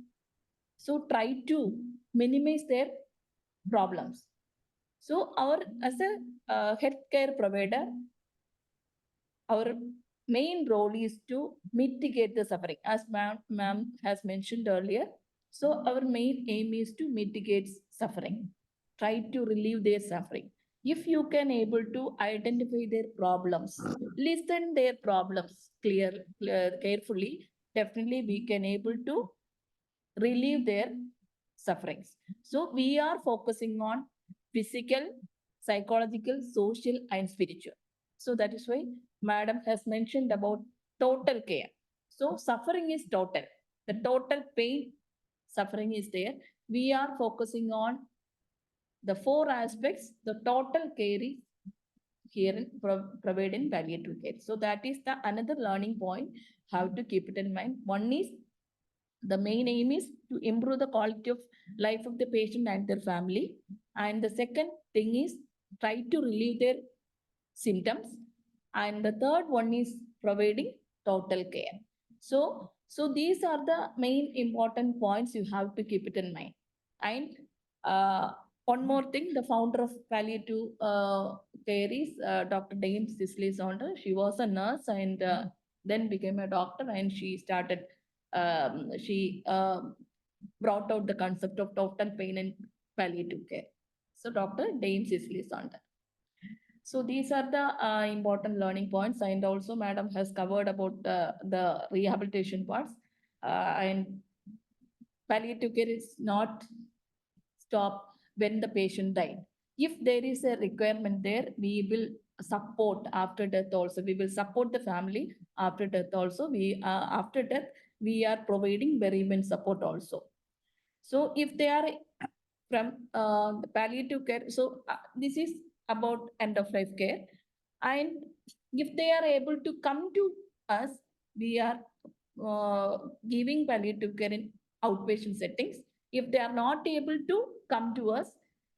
So try to minimize their problems. So our as a healthcare provider, our main role is to mitigate the suffering, as ma'am has mentioned earlier. So our main aim is to mitigate suffering, try to relieve their suffering. If you can able to identify their problems, listen their problems carefully, definitely we can able to relieve their sufferings. So we are focusing on physical, psychological, social, and spiritual. So that is why Madam has mentioned about total care. So suffering is total. The total pain, suffering is there. We are focusing on the four aspects. The total care is here in provide in palliative care. So that is the another learning point. How to keep it in mind. One is the main aim is to improve the quality of life of the patient and their family. And the second thing is try to relieve their symptoms. And the third one is providing total care. So these are the main important points you have to keep it in mind. And one more thing, the founder of palliative care is Dr. Dame Cicely Saunders. She was a nurse and then became a doctor, and she started, she brought out the concept of total pain and palliative care. So Dr. Dame Cicely Saunders. So these are the important learning points, and also Madam has covered about the rehabilitation parts. And palliative care is not stop when the patient died. If there is a requirement there, we will support after death also. We will support the family after death also. We after death we are providing bereavement support also. So if they are from the palliative care, so this is about end of life care, and if they are able to come to us, we are giving palliative care in outpatient settings. If they are not able to come to us,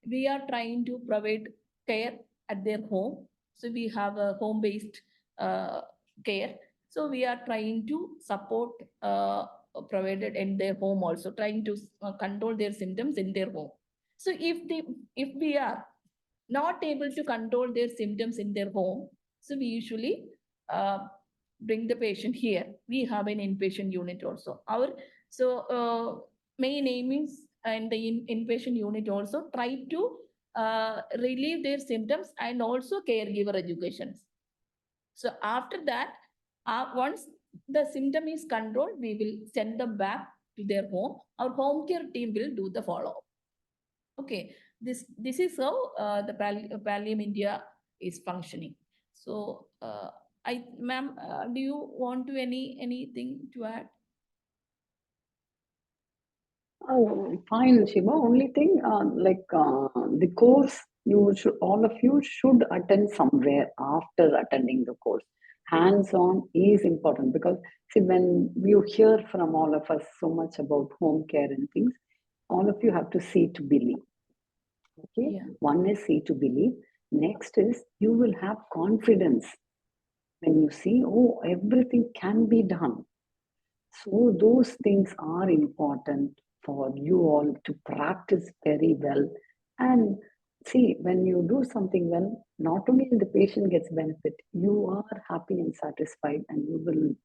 we are trying to provide care at their home. So we have a home-based care. So we are trying to support provided in their home also, trying to control their symptoms in their home. So if we are not able to control their symptoms in their home, so we usually bring the patient here. We have an inpatient unit also. Our main aim is, and the inpatient unit also try to relieve their symptoms and also caregiver educations. So after that, once the symptom is controlled, we will send them back to their home. Our home care team will do the follow-up. Okay, this is how the Pallium India is functioning. So, ma'am, do you want to anything to add? Oh, fine, Shiva. Only thing, the course, you should, all of you should attend somewhere after attending the course. Hands-on is important because, see, when you hear from all of us so much about home care and things, all of you have to see to believe. Okay, Yeah. one is see to believe. Next is you will have confidence when you see, oh, everything can be done. So those things are important for you all to practice very well. And see, when you do something well, not only the patient gets benefit, you are happy and satisfied, and you will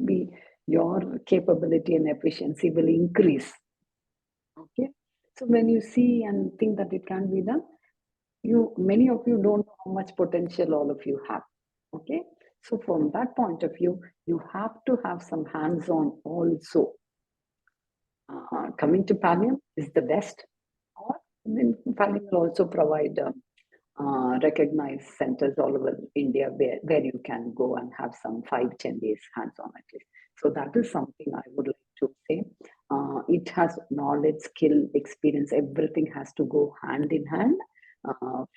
be, your capability and efficiency will increase. Okay. So when you see and think that it can be done, many of you don't know how much potential all of you have. Okay. So from that point of view, you have to have some hands-on also. Coming to Pallium is the best, or then Pallium will also provide recognized centers all over India where you can go and have some 5-10 days hands-on at least. So that is something I would like to say. It has knowledge, skill, experience, everything has to go hand in hand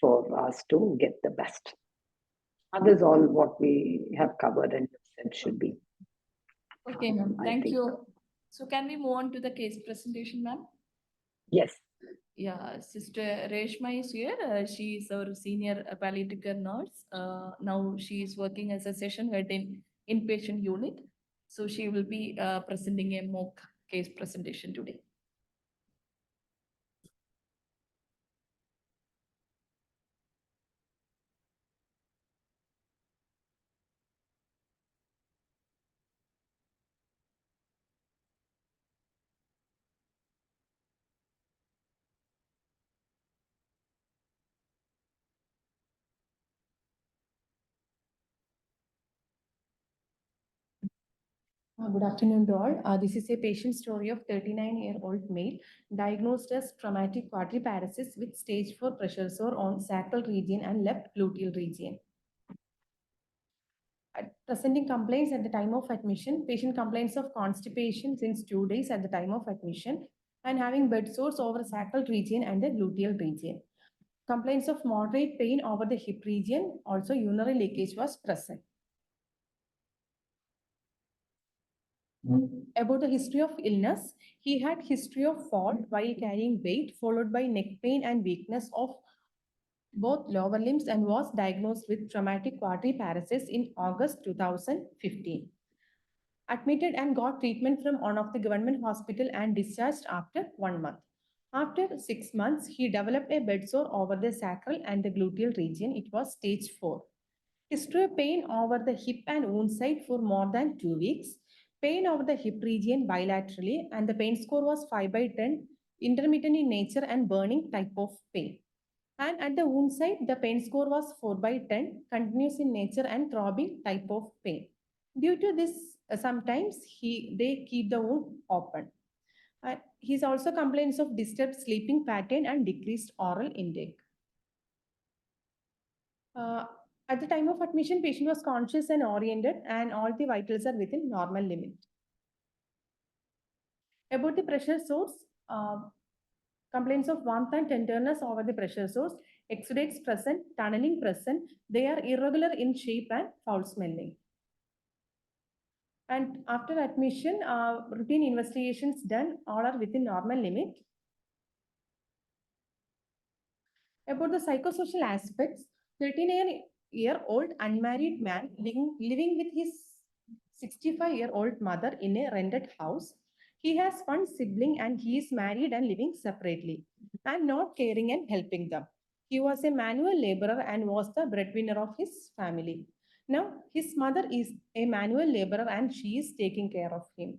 for us to get the best. Others, all what we have covered and said should be. Okay, ma'am. I Thank think you. So can we move on to the case presentation, ma'am? yes. Yeah, Sister Reshma is here. She is our senior palliative care nurse. Now she is working as a session head in inpatient unit. So she will be presenting a mock case presentation today. Good afternoon to all. This is a patient story of 39-year-old male diagnosed as traumatic quadriparesis with stage 4 pressure sore on sacral region and left gluteal region. Presenting complaints at the time of admission, patient complains of constipation since 2 days at the time of admission and having bed sores over sacral region and the gluteal region. Complaints of moderate pain over the hip region, also urinary leakage was present. About the history of illness, he had history of fall while carrying weight, followed by neck pain and weakness of both lower limbs, and was diagnosed with traumatic quadriparesis in August 2015. Admitted and got treatment from one of the government hospital and discharged after 1 month. After 6 months, he developed a bed sore over the sacral and the gluteal region. It was stage 4. History of pain over the hip and wound site for more than 2 weeks. Pain over the hip region bilaterally, and the pain score was 5/10, intermittent in nature and burning type of pain. And at the wound site, the pain score was 4/10, continuous in nature and throbbing type of pain. Due to this, sometimes they keep the wound open. He also complains of disturbed sleeping pattern and decreased oral intake. At the time of admission, patient was conscious and oriented, and all the vitals are within normal limit. About the pressure source, complaints of warmth and tenderness over the pressure source, exudates present, tunneling present. They are irregular in shape and foul smelling. And after admission, routine investigations done, all are within normal limit. About the psychosocial aspects, 39-year-old unmarried man living with his 65-year-old mother in a rented house. He has one sibling and he is married and living separately and not caring and helping them. He was a manual laborer and was the breadwinner of his family. Now, his mother is a manual laborer and she is taking care of him.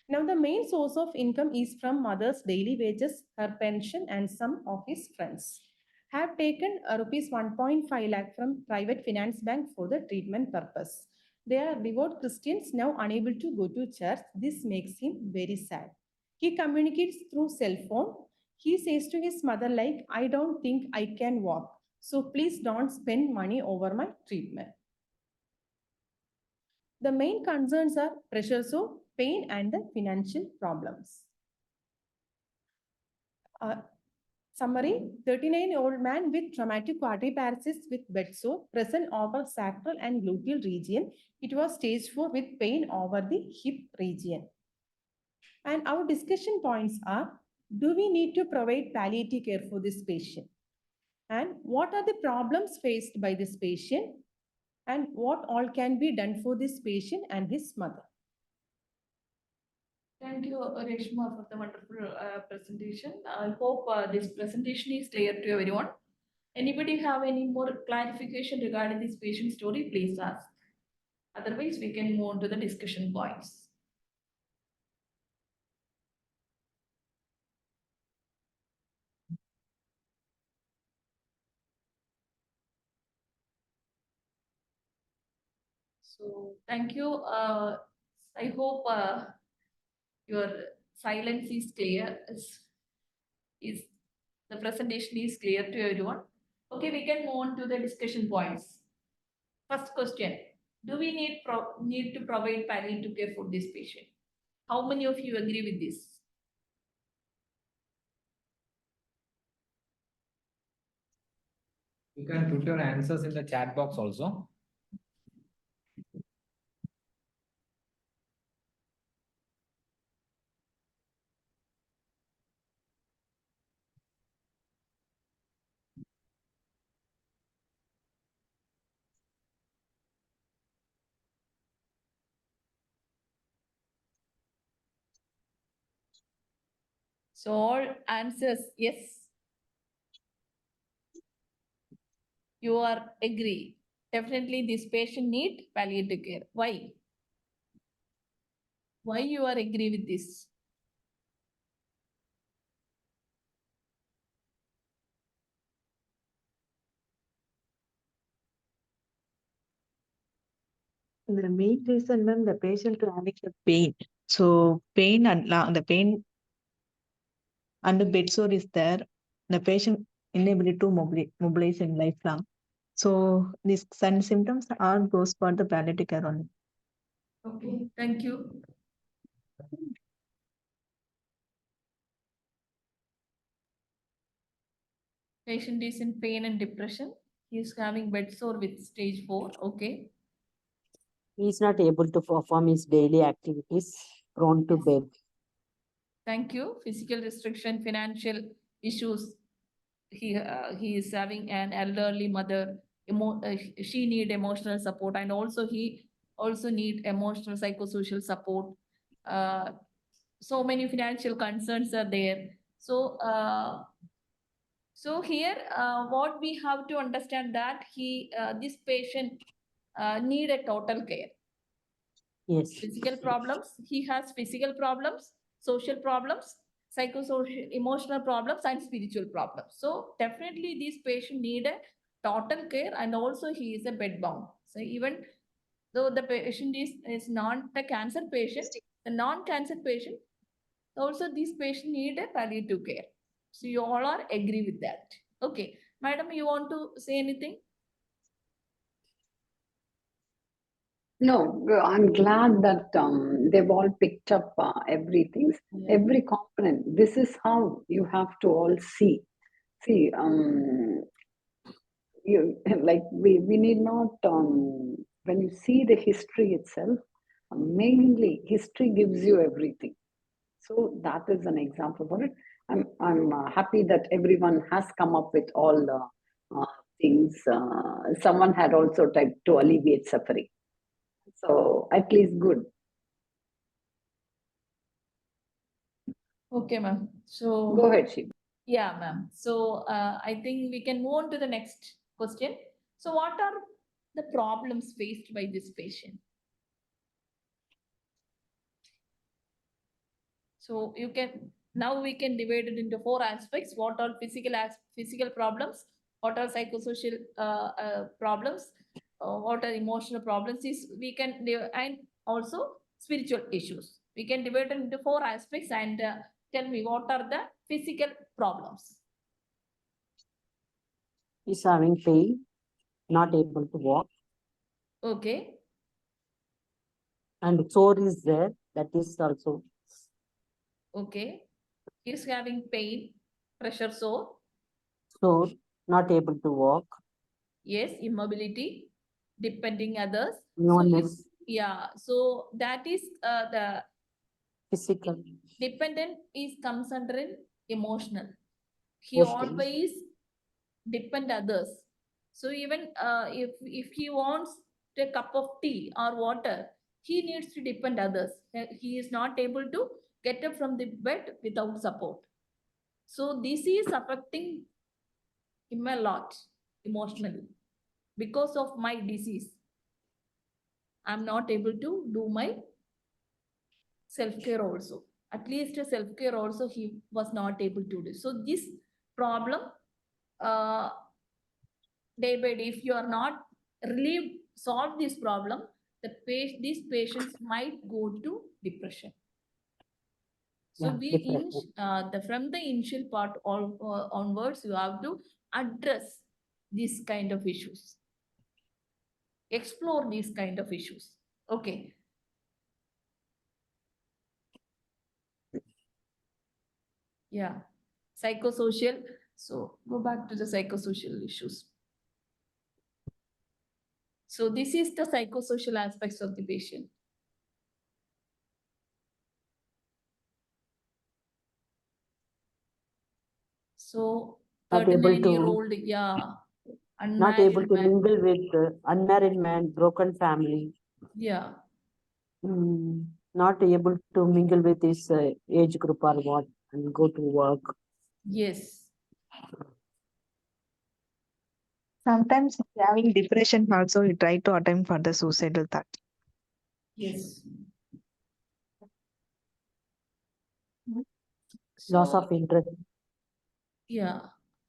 Now, the main source of income is from mother's daily wages, her pension, and some of his friends. Have taken rupees 1.5 lakh from private finance bank for the treatment purpose. They are devout Christians now unable to go to church. This makes him very sad. He communicates through cell phone. He says to his mother like, I don't think I can walk. So please don't spend money over my treatment. The main concerns are pressure sore, pain, and the financial problems. Summary, 39-year-old man with traumatic quadriparesis with bed sore present over sacral and gluteal region. It was stage 4 with pain over the hip region. And our discussion points are, do we need to provide palliative care for this patient? And what are the problems faced by this patient? And what all can be done for this patient and his mother? Thank you, Reshma, for the wonderful presentation. I hope this presentation is clear to everyone. Anybody have any more clarification regarding this patient story, please ask. Otherwise, we can move on to the discussion points. So, thank you. I hope your silence is clear. Is the presentation is clear to everyone? Okay, we can move on to the discussion points. First question: do we need to provide palliative care for this patient? How many of you agree with this? You can put your answers in the chat box also. So all answers yes. You are agree. Definitely this patient need palliative care. Why? Why you are agree with this? The main reason, ma'am, the patient having the pain. So pain and the pain and the bed sore is there. The patient inability to mobilize in lifelong. So these symptoms are goes for the palliative care only. Okay, thank you. Patient is in pain and depression. He is having bed sore with stage 4. Okay. He is not able to perform his daily activities, prone to bed. Thank you. Physical restriction, financial issues. he is having an elderly mother, she need emotional support, and also he also need emotional psychosocial support. uh, so many financial concerns are there. So here, what we have to understand that this patient need a total care. Yes. Physical problems, he has physical problems, social problems, psychosocial, emotional problems, and spiritual problems. So definitely these patients need a total care, and also he is a bedbound. So even though the patient is not a cancer patient, the non-cancer patient, also these patients need a palliative care. So you all are agree with that. Okay, madam, you want to say anything? No, I'm glad that they've all picked up everything, every component. This is how you have to all see. See, you like we need not when you see the history itself, mainly history gives you everything. So that is an example for it. I'm happy that everyone has come up with all the things. Someone had also tried to alleviate suffering. So at least good. Okay, ma'am. So Go ahead, Shiv. yeah, ma'am. So I think we can move on to the next question. So what are the problems faced by this patient? So you can, now we can divide it into four aspects. What are physical problems? What are psychosocial problems? What are emotional problems? Is we can and also spiritual issues. We can divide it into four aspects, and tell me what are the physical problems? He's having pain, not able to walk, Okay. and sore is there. That is also Okay. He's having pain, pressure sore. sore, not able to walk. Yes, immobility, depending others. So Illness, yeah, so that is the physical. dependent is comes under an emotional. He Emotional. always depend others. So even if he wants a cup of tea or water, he needs to depend others. He is not able to get up from the bed without support. So this is affecting him a lot emotionally. Because of my disease, I'm not able to do my self-care also. At least self-care also he was not able to do. So this problem, uh, day by day, if you are not relieved, solve this problem, these patients might go to depression. So Yeah, we depression. from the initial part all onwards, you have to address these kind of issues, explore these kind of issues. Okay. Yeah. Psychosocial. So go back to the psychosocial issues. So this is the psychosocial aspects of the patient. So Not able 39-year-old, to, yeah, not able unmarried to man, mingle with unmarried man, broken family. yeah, Not able to mingle with his age group or what, and go to work. yes, Sometimes having depression also, he try to attempt for the suicidal thought. yes. Loss So of interest. yeah,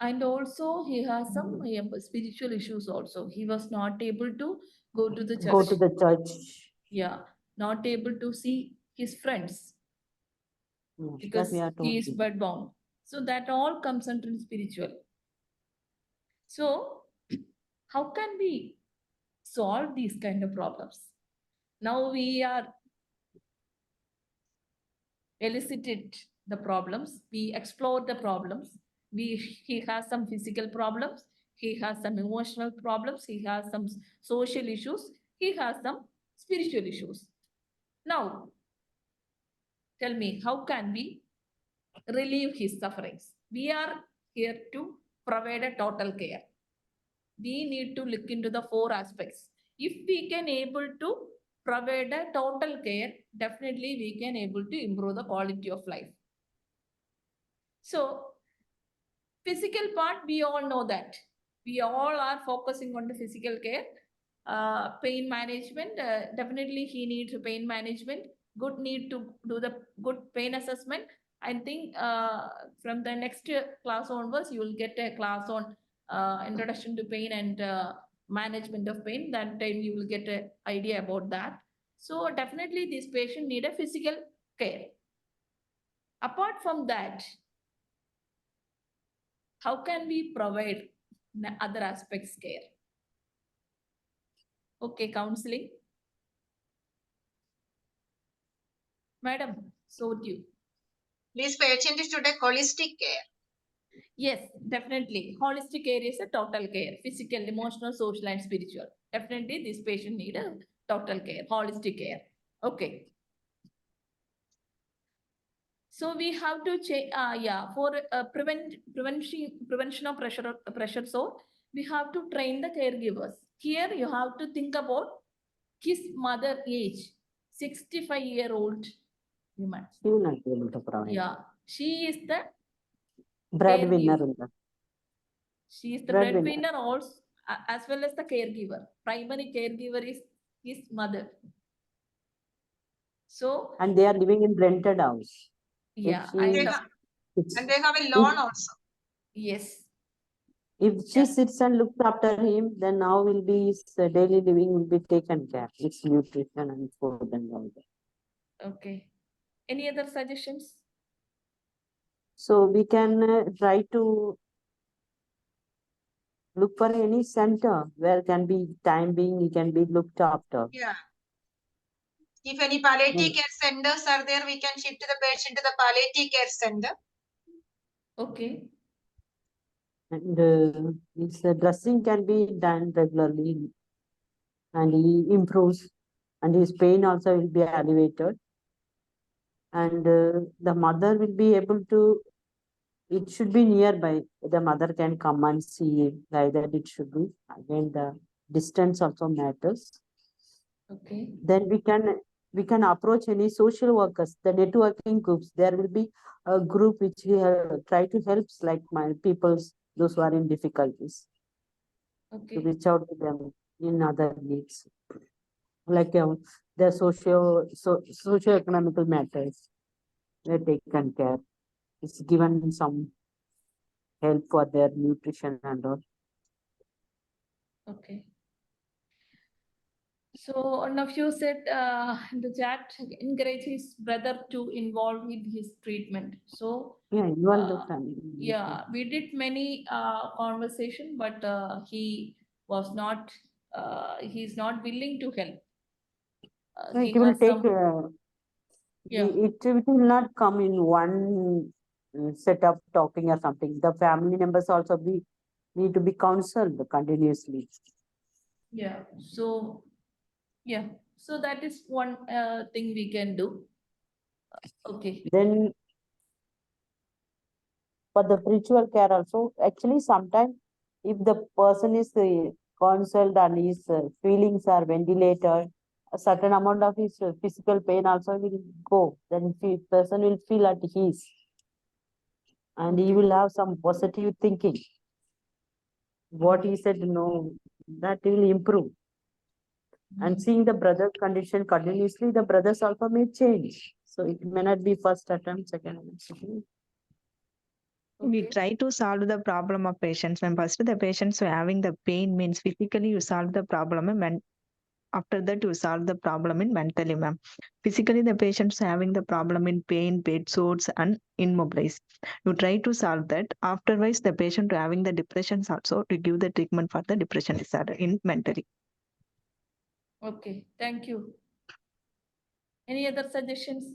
and also he has some spiritual issues also. He was not able to go to the Go church. to the church. Yeah, not able to see his friends That we because are he is talking. bedbound. So that all comes under spiritual. So how can we solve these kind of problems? Now we are elicited the problems, we explore the problems. He has some physical problems, he has some emotional problems, he has some social issues, he has some spiritual issues. Now tell me, how can we relieve his sufferings? We are here to provide a total care. We need to look into the 4 aspects. If we can able to provide a total care, definitely we can able to improve the quality of life. So physical part, we all know that. We all are focusing on the physical care. Pain management, definitely he needs pain management. Good need to do the good pain assessment. I think from the next class onwards, you will get a class on introduction to pain and management of pain. That time you will get an idea about that. So definitely this patient need a physical care. Apart from that, how can we provide other aspects care? Okay, counseling. Madam, so do you. This patient should have holistic care. Yes, definitely. Holistic care is a total care, physical, emotional, social, and spiritual. Definitely, this patient need a total care, holistic care. Okay. So we have to change. For prevention of pressure sore, we have to train the caregivers. Here you have to think about his mother age, 65-year-old woman. She will not be able to provide. Yeah, she is the Breadwinner caregiver. in the She is the breadwinner. breadwinner also, as well as the caregiver. Primary caregiver is his mother. So And they are living in rented house. yeah, If she, And they and have, it's- and they have a loan also. yes, if she Yeah. sits and looks after him, then now will be his daily living will be taken care. It's nutrition and food and all that. okay. Any other suggestions? So we can try to look for any center where can be time being he can be looked after. Yeah. If any palliative Mm. care centers are there, we can shift the patient to the palliative care center. Okay, And his dressing can be done regularly and he improves and his pain also will be alleviated. And the mother will be able to, it should be nearby. The mother can come and see it, like that it should be. Again, the distance also matters. okay, Then we can approach any social workers, the networking groups. There will be a group which we try to help, like my people's, those who are in difficulties, to okay, reach out to them in other needs, like their socio-economical matters. They're taken care. It's given some help for their nutrition and all. okay. So one of you said in the chat, encourage his brother to involve in his treatment. So Yeah, involve the Uh, family. yeah, we did many conversation, but he was not. He's not willing to help. So He it will has take, some. Yeah. it will not come in one set of talking or something. The family members also need to be counseled continuously. Yeah. So yeah. So that is one thing we can do. Okay. Then for the spiritual care also, actually sometimes if the person is counseled and his feelings are ventilated, a certain amount of his physical pain also will go. Then the person will feel at ease. And he Okay. will have some positive thinking. What he said, no, that will improve. And seeing the brother's condition continuously, the brothers also may change. So it may not be first attempt, second attempt. We Okay. try to solve the problem of patients. When first the patients are having the pain means physically you solve the problem and after that you solve the problem in mentally, ma'am. Physically the patients are having the problem in pain, bed sores and immobilized. You try to solve that. Afterwards the patient having the depressions also to give the treatment for the depression disorder in mentally. Okay. Thank you. Any other suggestions?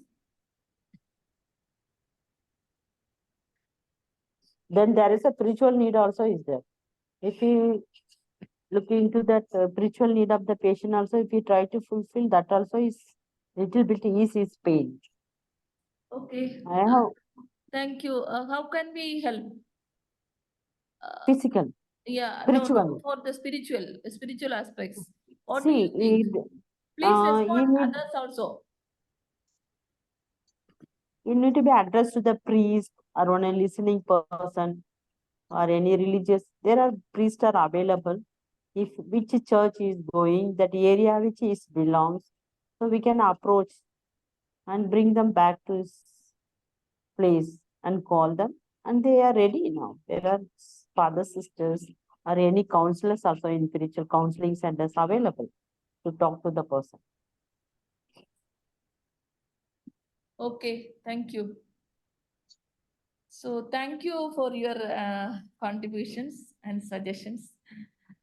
Then there is a spiritual need also is there. If you look into that spiritual need of the patient also, if you try to fulfill that also is little bit ease his pain. Okay. I have Thank you. How can we help? Physical, Yeah, no, spiritual. for the spiritual aspects. What do See, you think? Please respond you others also. need to be addressed to the priest or on a listening person or any religious. There are priests are available. If which church is going, that area which is belongs, so we can approach and bring them back to his place and call them, and they are ready now. There are father, sisters, or any counselors also in spiritual counseling centers available to talk to the person. Okay, thank you. So thank you for your contributions and suggestions.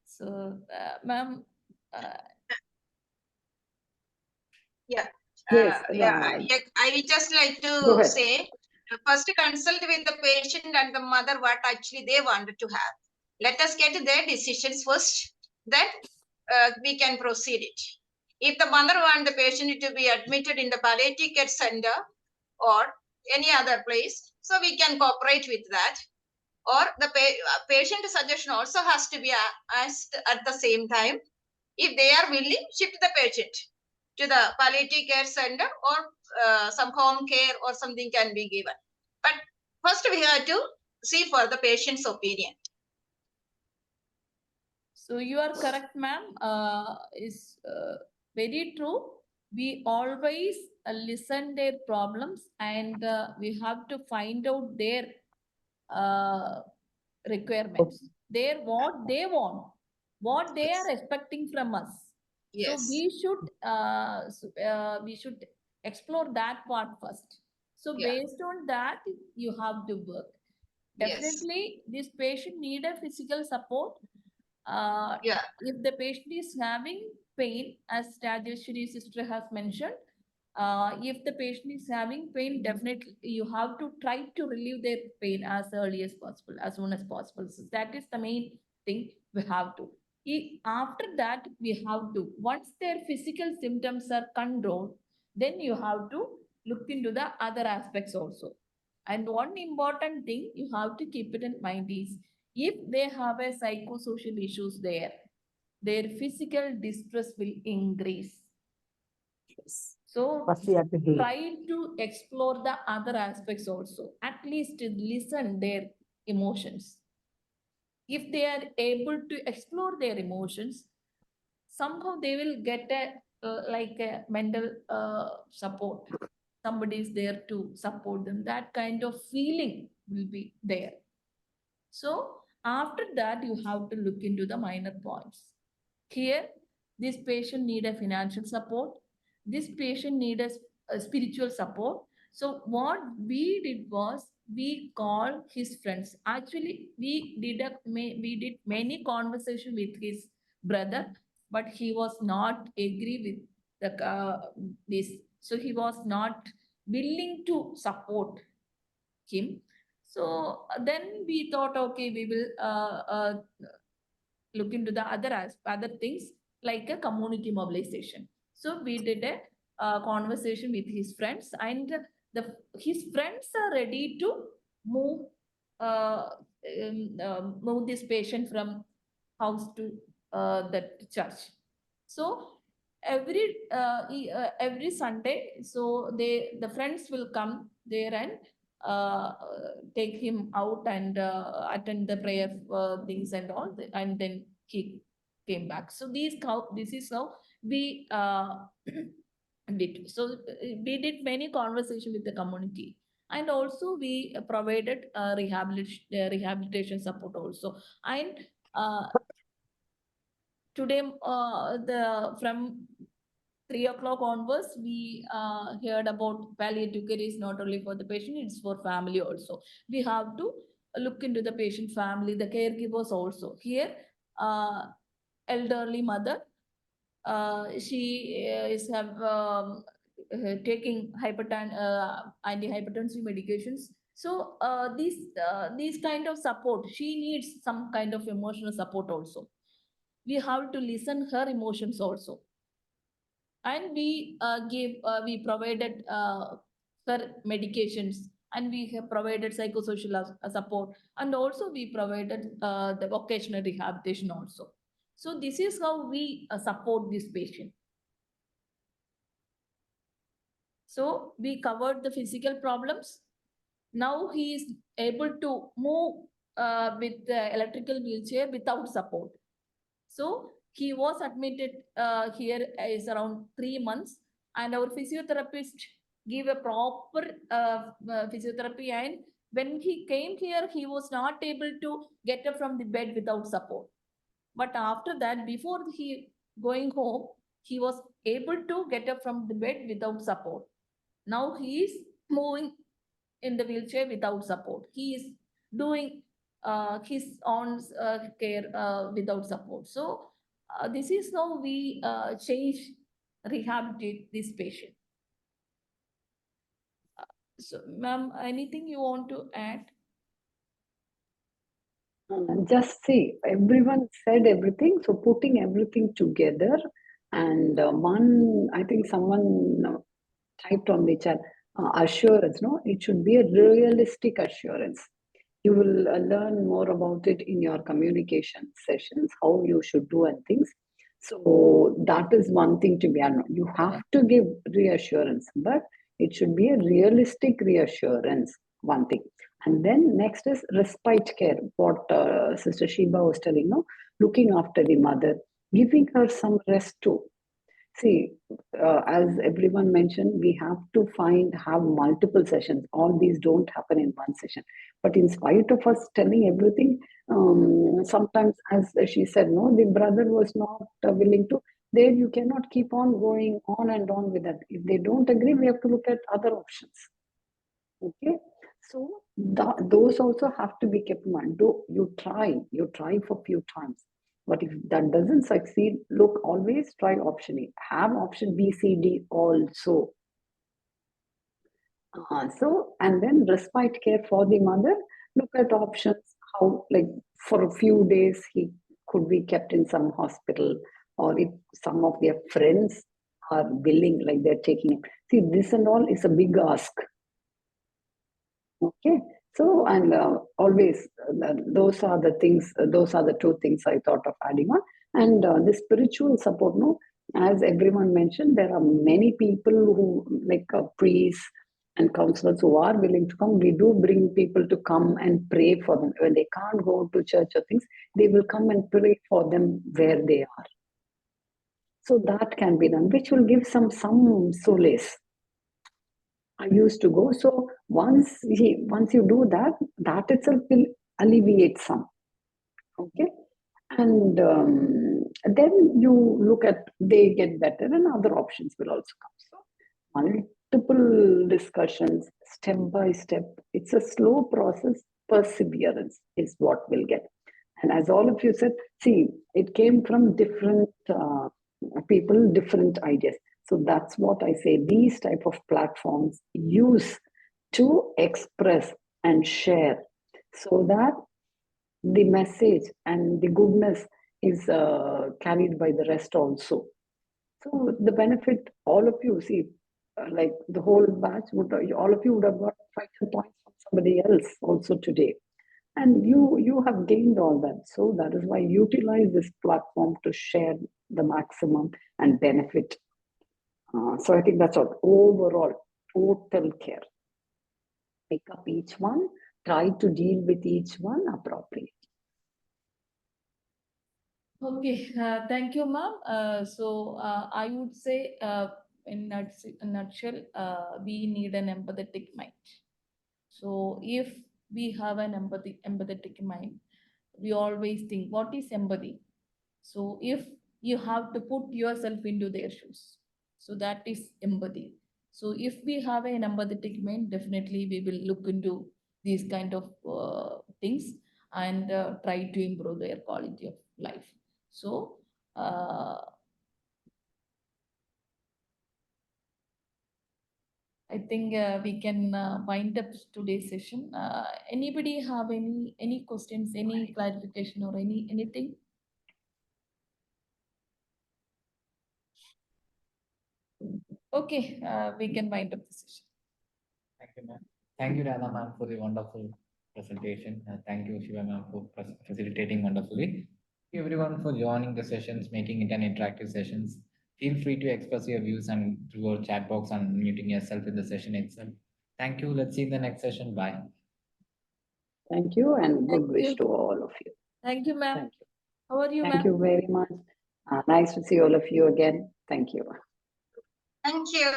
So, ma'am, Yeah. Yes, I would just like Go to ahead. say, first consult with the patient and the mother what actually they wanted to have. Let us get their decisions first, then we can proceed it. If the mother wants the patient to be admitted in the palliative care center or any other place, so we can cooperate with that. Or the patient suggestion also has to be asked at the same time. If they are willing, shift the patient to the palliative care center or some home care or something can be given. But first we have to see for the patient's opinion. so you are correct, ma'am. Is very true. We always listen their problems and we have to find out their requirements. Their what they want, what they are expecting from us. So Yes. we should explore that part first. So Yeah. based on that, you have to work. Yes. Definitely, this patient need a physical support. Yeah. If the patient is having pain, as Rajeshwari sister has mentioned, if the patient is having pain, definitely you have to try to relieve their pain as early as possible, as soon as possible. So that is the main thing we have to. After that, we have to, once their physical symptoms are controlled, then you have to look into the other aspects also. And one important thing you have to keep it in mind is, if they have a psychosocial issues there, their physical distress will increase. So First, we have to heal. try to explore the other aspects also. At least listen their emotions. If they are able to explore their emotions, somehow they will get a like a mental support. Somebody is there to support them. That kind of feeling will be there. So after that, you have to look into the minor points. Here, this patient need a financial support. This patient need a spiritual support. So what we did was, we called his friends. Actually, we did many conversation with his brother, but he was not agree with this. So he was not willing to support him. So then we thought, okay, we will look into the other things like a community mobilization. So we did a conversation with his friends, and his friends are ready to move move this patient from house to that church. So every Sunday, so the friends will come there and take him out and attend the prayer things and all, and then he came back. So this is how we did. So we did many conversation with the community, and also we provided rehabilitation support also. And today, the from 3 o'clock onwards, we heard about palliative care is not only for the patient, it's for family also. We have to look into the patient family, the caregivers also. Here, elderly mother, she is taking antihypertensive medications. So these kind of support, she needs some kind of emotional support also. We have to listen her emotions also, and we provided her medications and we have provided psychosocial support, and also we provided the vocational rehabilitation also. So this is how we support this patient. So we covered the physical problems. Now he is able to move with the electrical wheelchair without support. So he was admitted here is around 3 months, and our physiotherapist gave a proper physiotherapy. And when he came here, he was not able to get up from the bed without support. But after that, before he going home, he was able to get up from the bed without support. Now he is moving in the wheelchair without support. He is doing his own care without support. So this is how we change, rehabilitate this patient. So, ma'am, anything you want to add? Just see, everyone said everything. So putting everything together, and I think someone typed on the chat, assurance. No, it should be a realistic assurance. You will learn more about it in your communication sessions, how you should do and things. So that is one thing to be known. You have to give reassurance, but it should be a realistic reassurance, one thing. And then next is respite care, what Sister Sheba was telling, no? Looking after the mother, giving her some rest too. See, as everyone mentioned, we have to have multiple sessions. All these don't happen in one session. But in spite of us telling everything, sometimes, as she said, no, the brother was not willing to. There, you cannot keep on going on and on with that. If they don't agree, we have to look at other options. Okay, so those also have to be kept in mind. You try for few times. But if that doesn't succeed, look, always try option A. Have option B, C, D also. And then respite care for the mother. Look at options, how, like, for a few days, he could be kept in some hospital, or if some of their friends are willing, like they're taking him. See, this and all is a big ask. Okay, so, and always those are the things, those are the two things I thought of adding on. And the spiritual support, no, as everyone mentioned, there are many people who, like priests and counselors, who are willing to come. We do bring people to come and pray for them. When they can't go to church or things, they will come and pray for them where they are. So that can be done, which will give some solace. I used to go. So once you do that, that itself will alleviate some. Okay, and then you look at, they get better, and other options will also come. So multiple discussions, step by step. It's a slow process. Perseverance is what we'll get. And as all of you said, see, it came from different people, different ideas. So that's what I say, these type of platforms use to express and share, so that the message and the goodness is carried by the rest also. So the benefit, all of you see, like the whole batch, all of you would have got 5 points from somebody else also today. And you have gained all that. So that is why utilize this platform to share the maximum and benefit. So I think that's all. Overall, total care. Pick up each one, try to deal with each one appropriately. Okay, thank you, ma'am. So I would say, in a nutshell, we need an empathetic mind. So if we have an empathetic mind, we always think, what is empathy? So if you have to put yourself into their shoes, so that is empathy. So if we have an empathetic mind, definitely we will look into these kind of things, and try to improve their quality of life. So I think we can wind up today's session. Anybody have any questions, any clarification, or anything? Okay, we can wind up the session. Thank you, ma'am. Thank you, Radha ma'am, for the wonderful presentation. Thank you, Shiva ma'am, for facilitating wonderfully. Thank you everyone for joining the sessions, making it an interactive sessions. Feel free to express your views and through our chat box and muting yourself in the session itself. Thank you. Let's see you in the next session. Bye. Thank you and good Thank wish you. to all of you. Thank you, ma'am. Thank you. How are you, Thank ma'am? you very much. Nice to see all of you again. Thank you. Thank you.